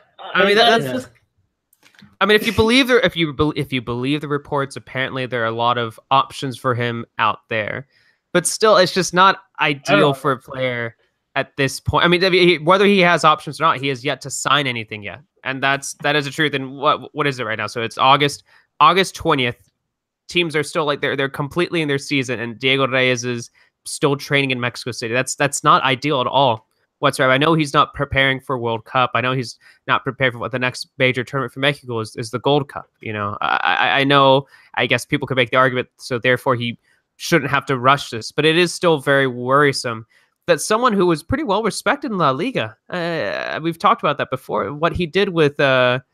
if you believe the reports, apparently there are a lot of options for him out there, but still, it's just not ideal for a player at this point. I mean, whether he has options or not, he has yet to sign anything yet, and that is the truth. And what is it right now? So it's August 20th. Teams are still they're completely in their season, and Diego Reyes is still training in Mexico City. That's not ideal at all. Whatsoever. I know he's not preparing for World Cup. I know he's not prepared for what the next major tournament for Mexico is the Gold Cup. I know, I guess people could make the argument, so therefore he shouldn't have to rush this, but it is still very worrisome that someone who was pretty well respected in La Liga, we've talked about that before, what he did with Espanyol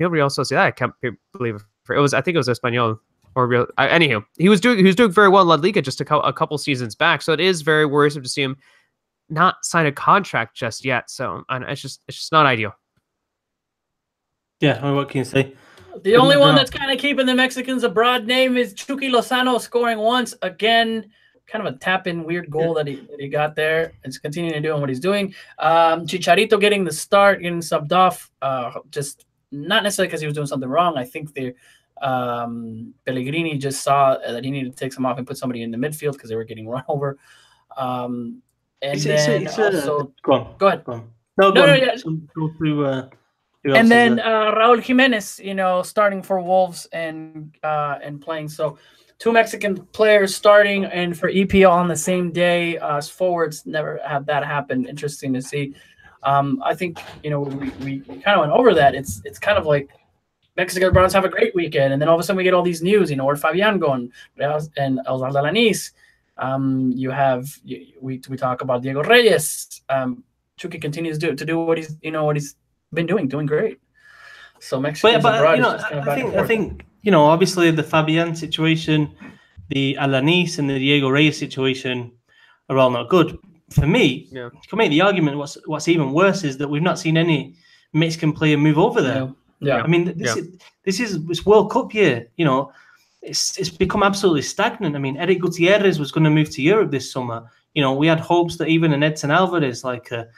Real Sociedad, I can't believe it. I think it was Espanyol or Real. Anywho, he was doing very well in La Liga just a couple seasons back, so it is very worrisome to see him not sign a contract just yet. So it's just not ideal. Yeah, what can you say? The only one that's kind of keeping the Mexicans a broad name is Chucky Lozano, scoring once again. Kind of a tap-in weird goal that he got there. It's continuing to do what he's doing. Chicharito getting the start, getting subbed off. Just not necessarily because he was doing something wrong. I think Pellegrini just saw that he needed to take some off and put somebody in the midfield because they were getting run over. And then also, go ahead. No, yeah. Go through. And then Raúl Jiménez, starting for Wolves and playing. So 2 Mexican players starting and for EPL on the same day. As forwards, never had that happen. Interesting to see. I think we kind of went over that. It's kind of like Mexican Browns have a great weekend, and then all of a sudden we get all these news. Where Fabián going and Alanis. We talk about Diego Reyes. Chucky continues to do what he's been doing great. So Mexico, I think obviously the Fabián situation, the Alanis and the Diego Reyes situation are all not good. For me, you can make the argument what's even worse is that we've not seen any Mexican player move over there. Yeah. I mean, this is World Cup year. It's become absolutely stagnant. I mean, Eric Gutierrez was going to move to Europe this summer. We had hopes that even an Edson Alvarez, other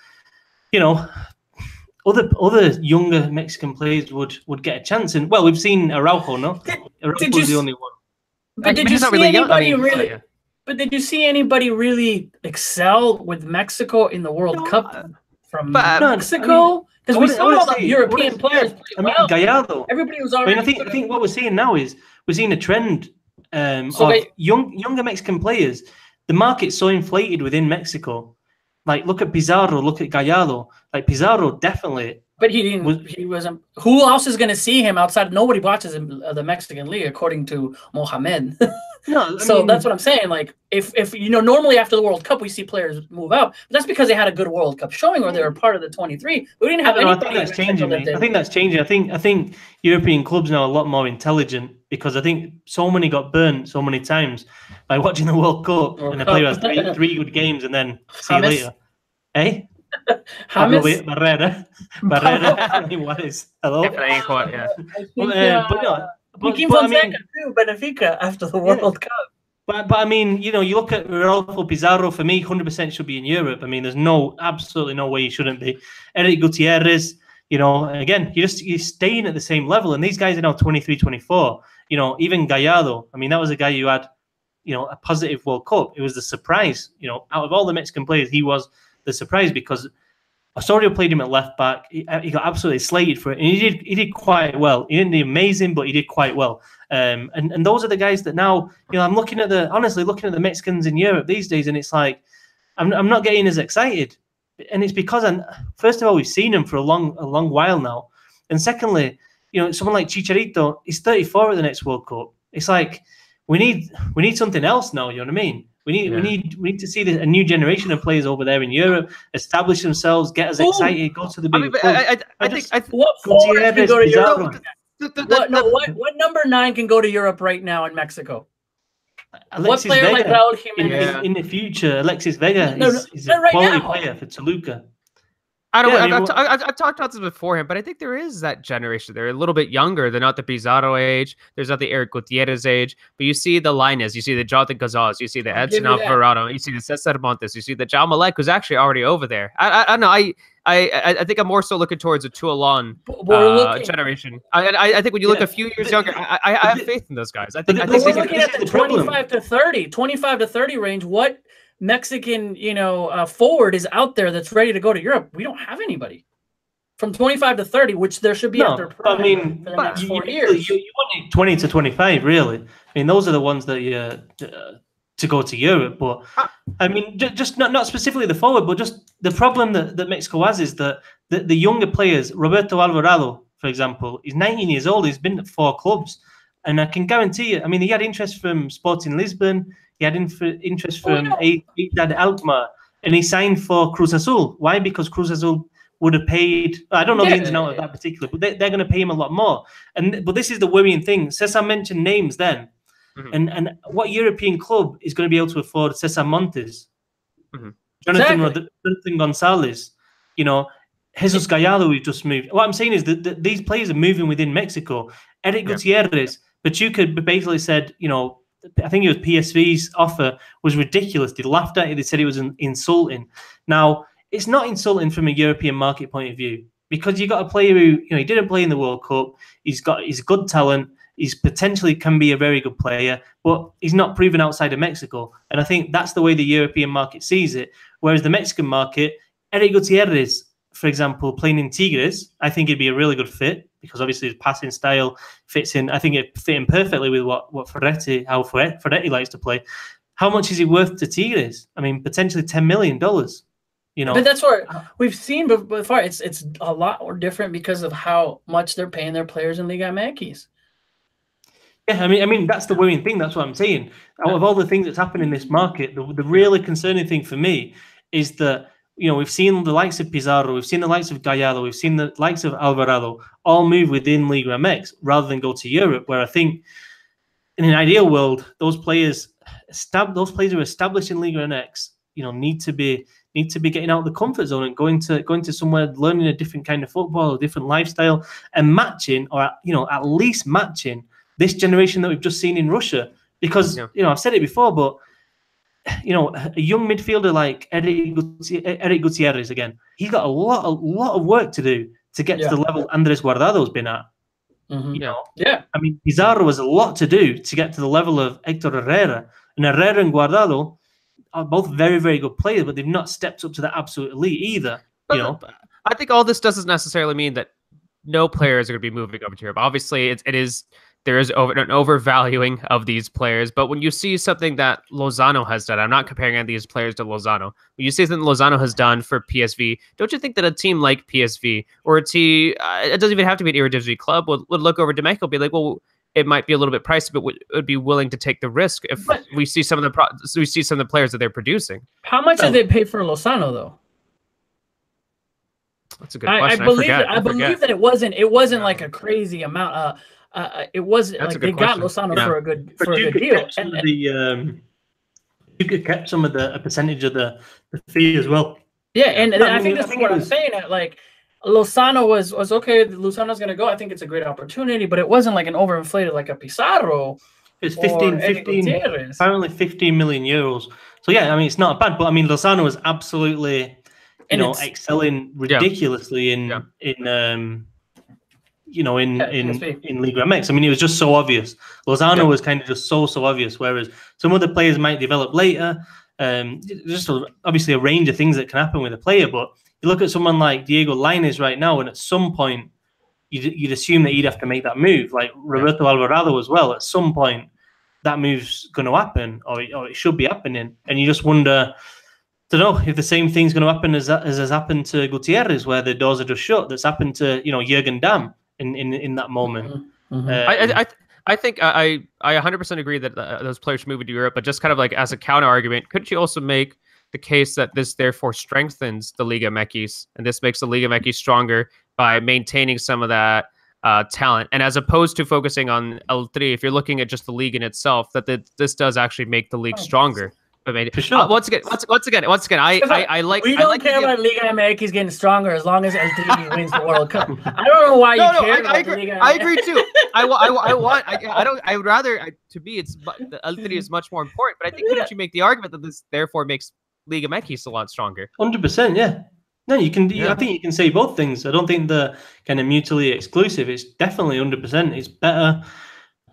younger Mexican players would get a chance. And well, we've seen Araujo, no? Araujo's the only one. But did you see anybody really? But did you see anybody really excel with Mexico in the World Cup from Mexico? Because we saw all the European players. Gallardo. Everybody was already. I think what we're seeing now is we're seeing a trend of younger Mexican players. The market's so inflated within Mexico. Look at Pizarro, look at Gallardo. Pizarro definitely But he didn't. He wasn't. Who else is going to see him outside? Nobody watches the Mexican League, according to Mohamed. No, so that's what I'm saying. Like, if normally after the World Cup we see players move out, but that's because they had a good World Cup showing, or they were part of the 23. We didn't have anybody. I think that's changing. I think that's changing. I think European clubs now are a lot more intelligent, because I think so many got burnt so many times by watching the World Cup, and the player has three good games and then see you later. Eh? Barrera. I mean, what is? Hello. Yeah. But Fonseca too, Benfica after the World Cup. But I mean, you look at Rodolfo Pizarro. For me, 100% should be in Europe. I mean, there's absolutely no way he shouldn't be. Eric Gutierrez, again, you're staying at the same level, and these guys are now 23, 24. Even Gallardo. I mean, that was a guy who had, a positive World Cup. It was the surprise. Out of all the Mexican players, he was the surprise, because Osorio played him at left back. He got absolutely slated for it, and he did quite well. He didn't do amazing, but he did quite well. And those are the guys that now, I'm looking at the Mexicans in Europe these days, and it's like I'm not getting as excited, and it's because first of all, we've seen him for a long while now, and secondly, someone like Chicharito, he's 34 at the next World Cup. It's like we need something else now. You know what I mean? We need to see a new generation of players over there in Europe establish themselves, get us excited, go to the big. I think what forward can go to Europe? What number 9 can go to Europe right now in Mexico? Alexis what player Vega, like Raul Jimenez? in the future, Alexis Vega is a quality player for Toluca. I've talked about this beforehand, but I think there is that generation. They're a little bit younger. They're not the Pizarro age. There's not the Eric Gutierrez age. But you see the Lainez, you see the Jonathan Gonzalez, you see the Edson Alvarado, you see the Cesar Montes, you see the Jao Malek, who's actually already over there. I don't know. I think I'm more so looking towards a Tuolon generation. I think when you look a few years younger, I have faith in those guys. I think we're looking at the 25 to 30 range. What Mexican, forward is out there that's ready to go to Europe? We don't have anybody from 25 to 30, which there should be after prime for the next 4 years. You want 20 to 25, really. I mean, those are the ones that to go to Europe. But I mean, just not specifically the forward, but just the problem that Mexico has is that the younger players, Roberto Alvarado, for example, he's 19 years old. He's been at 4 clubs, and I can guarantee you. I mean, he had interest from Sporting Lisbon. He had interest from Eidad Alkmaar, and he signed for Cruz Azul. Why? Because Cruz Azul would have paid. I don't know the ins and outs of that particular, but they're going to pay him a lot more. But this is the worrying thing. Cesar mentioned names then, and what European club is going to be able to afford Cesar Montes, Jonathan Gonzalez, Jesus Gallardo, who just moved. What I'm saying is that these players are moving within Mexico. Eric Gutierrez, but you could basically said, I think it was PSV's offer was ridiculous. They laughed at it. They said it was insulting. Now, it's not insulting from a European market point of view, because you got a player who, he didn't play in the World Cup. He's good talent. He's potentially can be a very good player, but he's not proven outside of Mexico. And I think that's the way the European market sees it. Whereas the Mexican market, Eric Gutierrez, for example, playing in Tigres, I think he'd be a really good fit, because obviously his passing style fits in. I think it fit in perfectly with how Ferretti likes to play. How much is he worth to Tigres? I mean, potentially $10 million. But that's what we've seen before. It's a lot more different because of how much they're paying their players in Liga MX. Yeah, I mean that's the worrying thing. That's what I'm saying. Out of all the things that's happened in this market, the really concerning thing for me is that we've seen the likes of Pizarro, we've seen the likes of Gallardo, we've seen the likes of Alvarado all move within Liga MX rather than go to Europe, where I think in an ideal world, those players who are established in Liga MX, need to be getting out of the comfort zone and going to somewhere, learning a different kind of football, a different lifestyle, and matching, or at least matching this generation that we've just seen in Russia. Because I've said it before, but a young midfielder like Eric Gutierrez, again, he's got a lot of work to do to get to the level Andres Guardado's been at. I mean, Pizarro has a lot to do to get to the level of Hector Herrera, and Herrera and Guardado are both very, very good players, but they've not stepped up to the absolute elite either. I think all this doesn't necessarily mean that no players are going to be moving over to Europe. Obviously, it is there is an overvaluing of these players. But when you see something that Lozano has done, I'm not comparing any of these players to Lozano. When you see something Lozano has done for PSV, don't you think that a team like PSV or a team, it doesn't even have to be an Eredivisie club, would look over Demeco and be like, well, it might be a little bit pricey, but would be willing to take the risk if we see some of the players that they're producing. How much did they pay for Lozano though? That's a good question. I believe that it wasn't like a crazy amount. It wasn't like they got Lozano for a good deal. You could kept some of a percentage of the fee as well. Yeah, and I think that's what I'm saying. Like Lozano was okay. Lozano's going to go. I think it's a great opportunity, but it wasn't like an overinflated like a Pizarro. It's 15, apparently 15 million euros. So yeah, I mean it's not bad, but I mean Lozano was absolutely excelling ridiculously in Liga MX. I mean, it was just so obvious. Lozano was kind of just so obvious, whereas some other players might develop later. Just obviously a range of things that can happen with a player. But you look at someone like Diego Lainez right now, and at some point, you'd assume that he'd have to make that move. Like Roberto Alvarado as well. At some point, that move's going to happen, or it should be happening. And you just wonder, I don't know if the same thing's going to happen as has happened to Gutierrez, where the doors are just shut. That's happened to Jürgen Damm in that moment. I think I 100% agree that those players should move to Europe, but just kind of like as a counter argument, couldn't you also make the case that this therefore strengthens the Liga MX and this makes the Liga MX stronger by maintaining some of that talent, and as opposed to focusing on L3, if you're looking at just the league in itself, that this does actually make the league stronger. For sure. Once again, I like. We don't care about Liga MX getting stronger as long as El wins the World Cup. I don't know why you care about Liga MX. I agree too. I would rather to me it's the El is much more important. But I think couldn't you make the argument that this therefore makes Liga MX a lot stronger? 100%, yeah. No, you can. I think you can say both things. I don't think they're kind of mutually exclusive. It's definitely 100%. It's better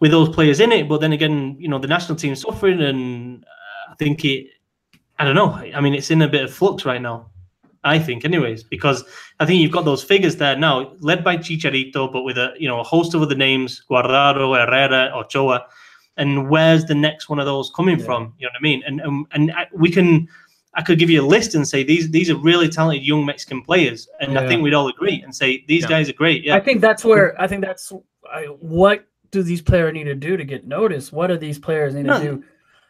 with those players in it. But then again, the national team's suffering and. I think I don't know. I mean, it's in a bit of flux right now, I think, anyways, because I think you've got those figures there now, led by Chicharito, but with a host of other names, Guardado, Herrera, Ochoa, and where's the next one of those coming from? You know what I mean? And I could give you a list and say these are really talented young Mexican players, and I think we'd all agree and say these guys are great. Yeah, I think that's what do these players need to do to get noticed? What do these players need to do?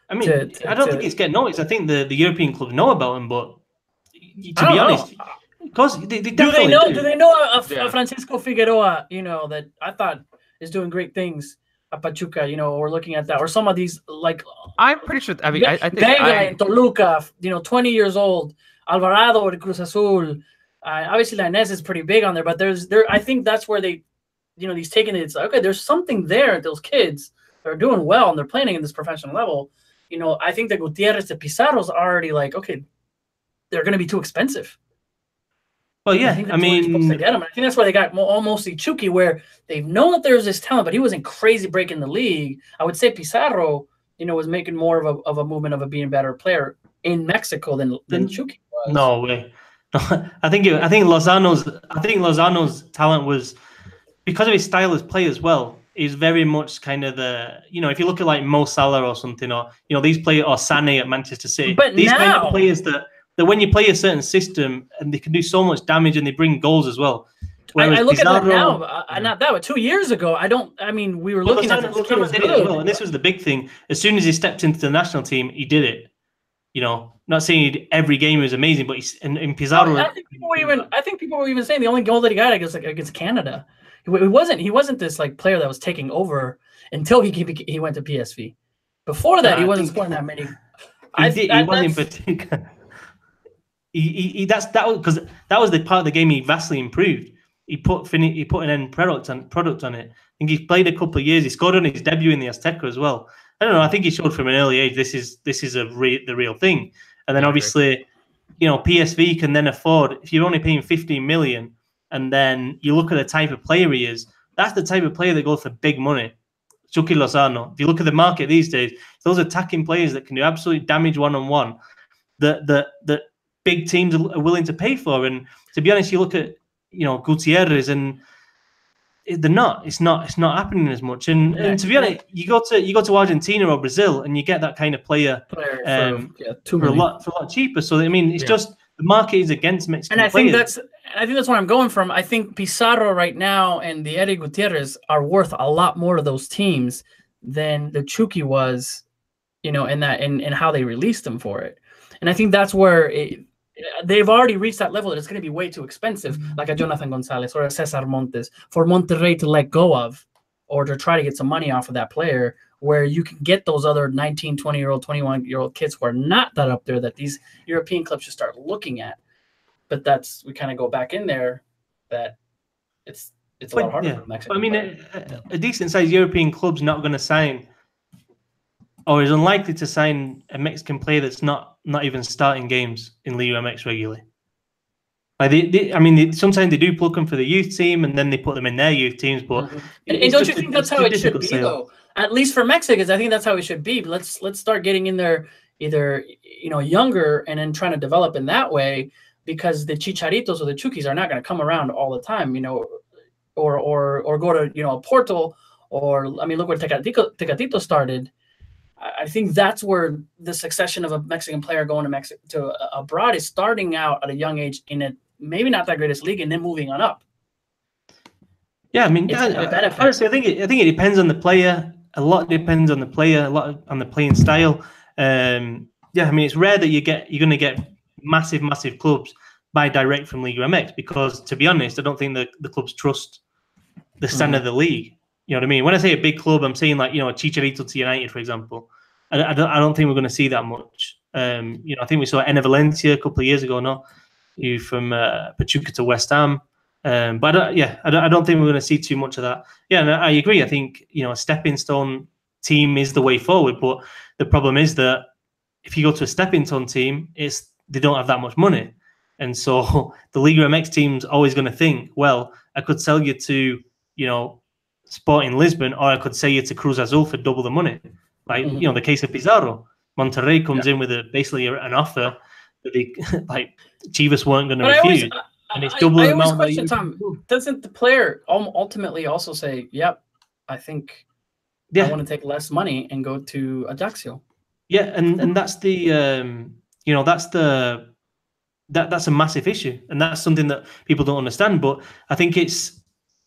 I mean, I don't think it's getting noticed. I think the European clubs know about them, but to be honest, because they definitely do. Do they know of Francisco Figueroa? That I thought is doing great things at Pachuca. We're looking at that, or some of these like I'm pretty sure. I mean, I think Vega in Toluca, 20 years old. Alvarado at Cruz Azul. Obviously, Lainez is pretty big on there, but I think that's where they, he's taking it. It's like, okay, there's something there. Those kids that are doing well and they're playing in this professional level. I think that Gutierrez, the Pizarro's already like, okay, they're going to be too expensive. Well, yeah, I mean, to get them. I think that's why they got almost Chucky, where they've known that there's this talent, but he wasn't crazy breaking the league. I would say Pizarro, was making more of a movement of being a better player in Mexico than Chucky was. No way. I think Lozano's talent was because of his style as play as well. Is very much kind of the, if you look at like Mo Salah or something, or, these players, or Sané at Manchester City, but these kind of players that when you play a certain system and they can do so much damage and they bring goals as well. I look at that now, not that, but 2 years ago, we were looking at this kid did it as well, and this was the big thing. As soon as he stepped into the national team, he did it. Not saying every game was amazing, but in Pizarro. I think people were even saying the only goal that he got against Canada. He wasn't this like player that was taking over until he went to PSV. Before that, he wasn't scoring that many. He wasn't particular. That was the part of the game he vastly improved. He put an end product on it. I think he's played a couple of years. He scored on his debut in the Azteca as well. I don't know. I think he showed from an early age this is the real thing. And then obviously, PSV can then afford, if you're only paying 15 million. And then you look at the type of player he is, that's the type of player that goes for big money. Chucky Lozano. If you look at the market these days, those attacking players that can do absolute damage one-on-one, that big teams are willing to pay for. And to be honest, you look at, Gutierrez, and they're not. It's not happening as much. And to be honest, you go to Argentina or Brazil, and you get that kind of player for a lot cheaper. So I mean, it's just the market is against Mexican players. I think that's where I'm going from. I think Pizarro right now and the Eddie Gutierrez are worth a lot more to those teams than the Chucky was, you know, and how they released them for it. And I think that's where they've already reached that level that it's going to be way too expensive, like a Jonathan Gonzalez or a Cesar Montes, for Monterrey to let go of or to try to get some money off of that player, where you can get those other 19, 20-year-old, 21-year-old kids who are not that up there that these European clubs should start looking at. But we kind of go back in there that it's a lot harder for Mexico. I mean, a decent-sized European club's not going to sign, or is unlikely to sign, a Mexican player that's not even starting games in Liga MX regularly. Like sometimes they do plug them for the youth team, and then they put them in their youth teams. But and don't you think that's how it should be, though? At least for Mexicans, I think that's how it should be. But let's start getting in there either, you know, younger and then trying to develop in that way, because the Chicharitos or the Chukis are not going to come around all the time, you know, or go to, you know, Porto, or I mean, look where Tecatito started. I think that's where the succession of a Mexican player going to abroad is starting out at a young age in a maybe not that greatest league and then moving on up. Yeah, I mean, honestly, I think it depends on the player. A lot depends on the player. A lot on the playing style. Yeah, I mean, it's rare that you're going to get massive clubs buy direct from Liga MX, because, to be honest, I don't think the clubs trust the standard of the league. You know what I mean? When I say a big club, I'm saying, like, you know, a Chicharito to United, for example. I don't think we're going to see that much. You know, I think we saw Enner Valencia a couple of years ago, you from Pachuca to West Ham. But I don't think we're going to see too much of that. Yeah, and I agree. I think, you know, a stepping stone team is the way forward. But the problem is that if you go to a stepping stone team, they don't have that much money. And so the Liga MX team's always going to think, well, I could sell you to, you know, Sporting Lisbon, or I could sell you to Cruz Azul for double the money. Like, you know, the case of Pizarro. Monterrey comes in with basically an offer that like Chivas weren't going to refuse. And it's double the amount. Question, Tom, doesn't the player ultimately also say, yep, I think I want to take less money and go to Ajaxio? Yeah, and that's the you know, that's a massive issue, and that's something that people don't understand. But I think it's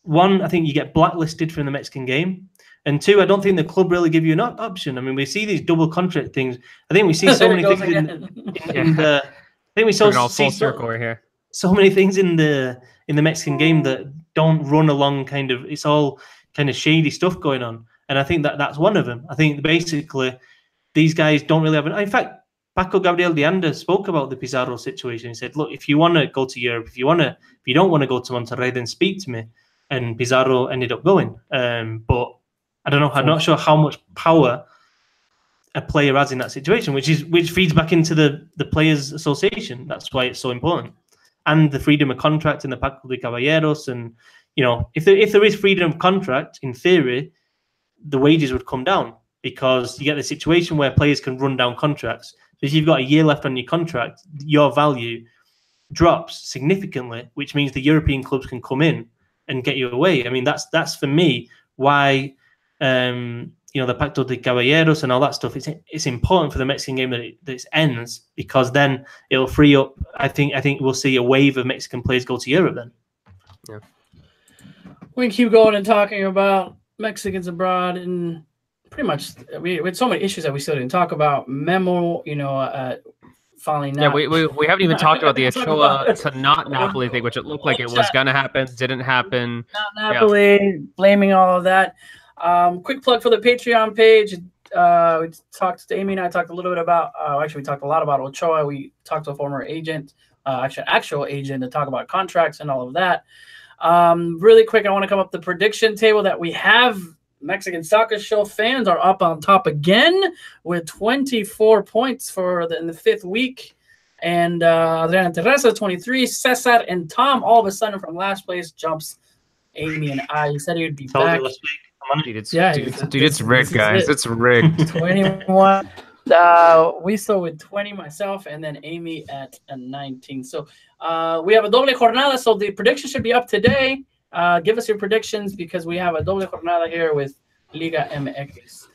one, I think you get blacklisted from the Mexican game, and two, I don't think the club really give you an option. I mean, we see these double contract things. I think we see so many things in the. I think we see full circle right here. So many things in the Mexican game that don't run along kind of. It's all kind of shady stuff going on, and I think that's one of them. I think basically these guys don't really have an. In fact, Paco Gabriel de Anda spoke about the Pizarro situation. He said, "Look, if you want to go to Europe, if you don't want to go to Monterrey, then speak to me." And Pizarro ended up going. But I don't know. I'm not sure how much power a player has in that situation, which feeds back into the Players Association. That's why it's so important, and the freedom of contract and the Pacto de Caballeros. And, you know, if there is freedom of contract, in theory, the wages would come down, because you get the situation where players can run down contracts. So if you've got a year left on your contract, your value drops significantly, which means the European clubs can come in and get you away. I mean, that's for me why you know, the Pacto de Caballeros and all that stuff. It's important for the Mexican game that it ends, because then it'll free up. I think we'll see a wave of Mexican players go to Europe then. Yeah, we can keep going and talking about Mexicans abroad, and pretty much we had so many issues that we still didn't talk about. Memo, you know, finally not. Yeah, we haven't even talked about the Ochoa to not Napoli thing, which it looked like it was going to happen, didn't happen. Not Napoli, blaming all of that. Quick plug for the Patreon page. We talked to Amy and I talked a little bit about, actually we talked a lot about Ochoa. We talked to a former agent, actual agent, to talk about contracts and all of that. Really quick, I want to come up the prediction table that we have. Mexican Soccer Show fans are up on top again with 24 points in the 5th week. And Adriana Teresa, 23. Cesar and Tom, all of a sudden from last place, jumps Amy and I. He said he would be back. Dude, it's rigged, guys. It's rigged. 21. Wiso with 20, myself, and then Amy at 19. So we have a doble jornada, so the prediction should be up today. Give us your predictions because we have a doble jornada here with Liga MX.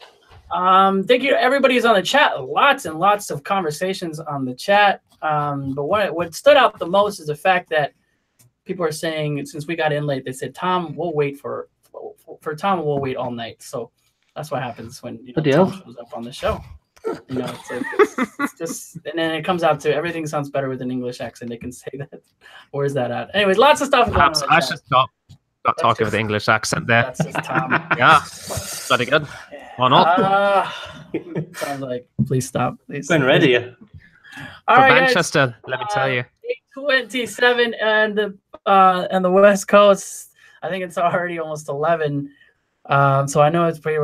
Thank you to everybody who's on the chat. Lots and lots of conversations on the chat. But what stood out the most is the fact that people are saying, since we got in late, they said, Tom, we'll wait for Tom, we'll wait all night. So that's what happens when Tom shows up on the show. It's just, and then it comes out to everything sounds better with an English accent. They can say that. Where's that at? Anyways, lots of stuff. I should stop talking with the English accent there. That's just Tom. Yeah, bloody good. Or not? Sounds like, please stop. Please. Been ready. All right, Manchester, guys. let me tell you. 8:27 and the West Coast. I think it's already almost 11. So I know it's pretty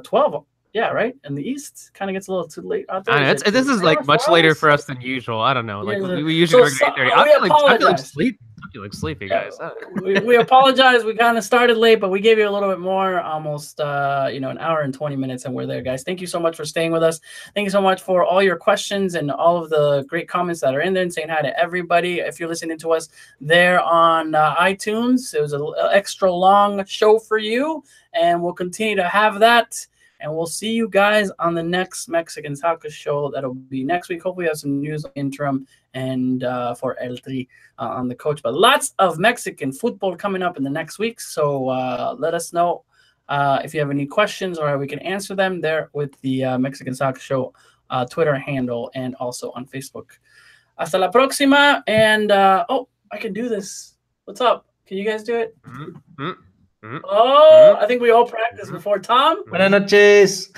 12. Yeah, right. And the East kind of gets a little too late out there. This is like much later for us than usual. I don't know. Like we usually so, 8:30. I feel like sleepy. I feel like sleepy, guys. We apologize. We kind of started late, but we gave you a little bit more, almost an hour and 20 minutes, and we're there, guys. Thank you so much for staying with us. Thank you so much for all your questions and all of the great comments that are in there, and saying hi to everybody. If you're listening to us there on iTunes, it was an extra long show for you, and we'll continue to have that. And we'll see you guys on the next Mexican Soccer show. That'll be next week. Hopefully, we have some news on interim and for El Tri on the coach. But lots of Mexican football coming up in the next week. So let us know if you have any questions or how we can answer them there with the Mexican Soccer Show Twitter handle and also on Facebook. Hasta la próxima. And, I can do this. What's up? Can you guys do it? Oh, I think we all practiced before. Tom? Buenas noches.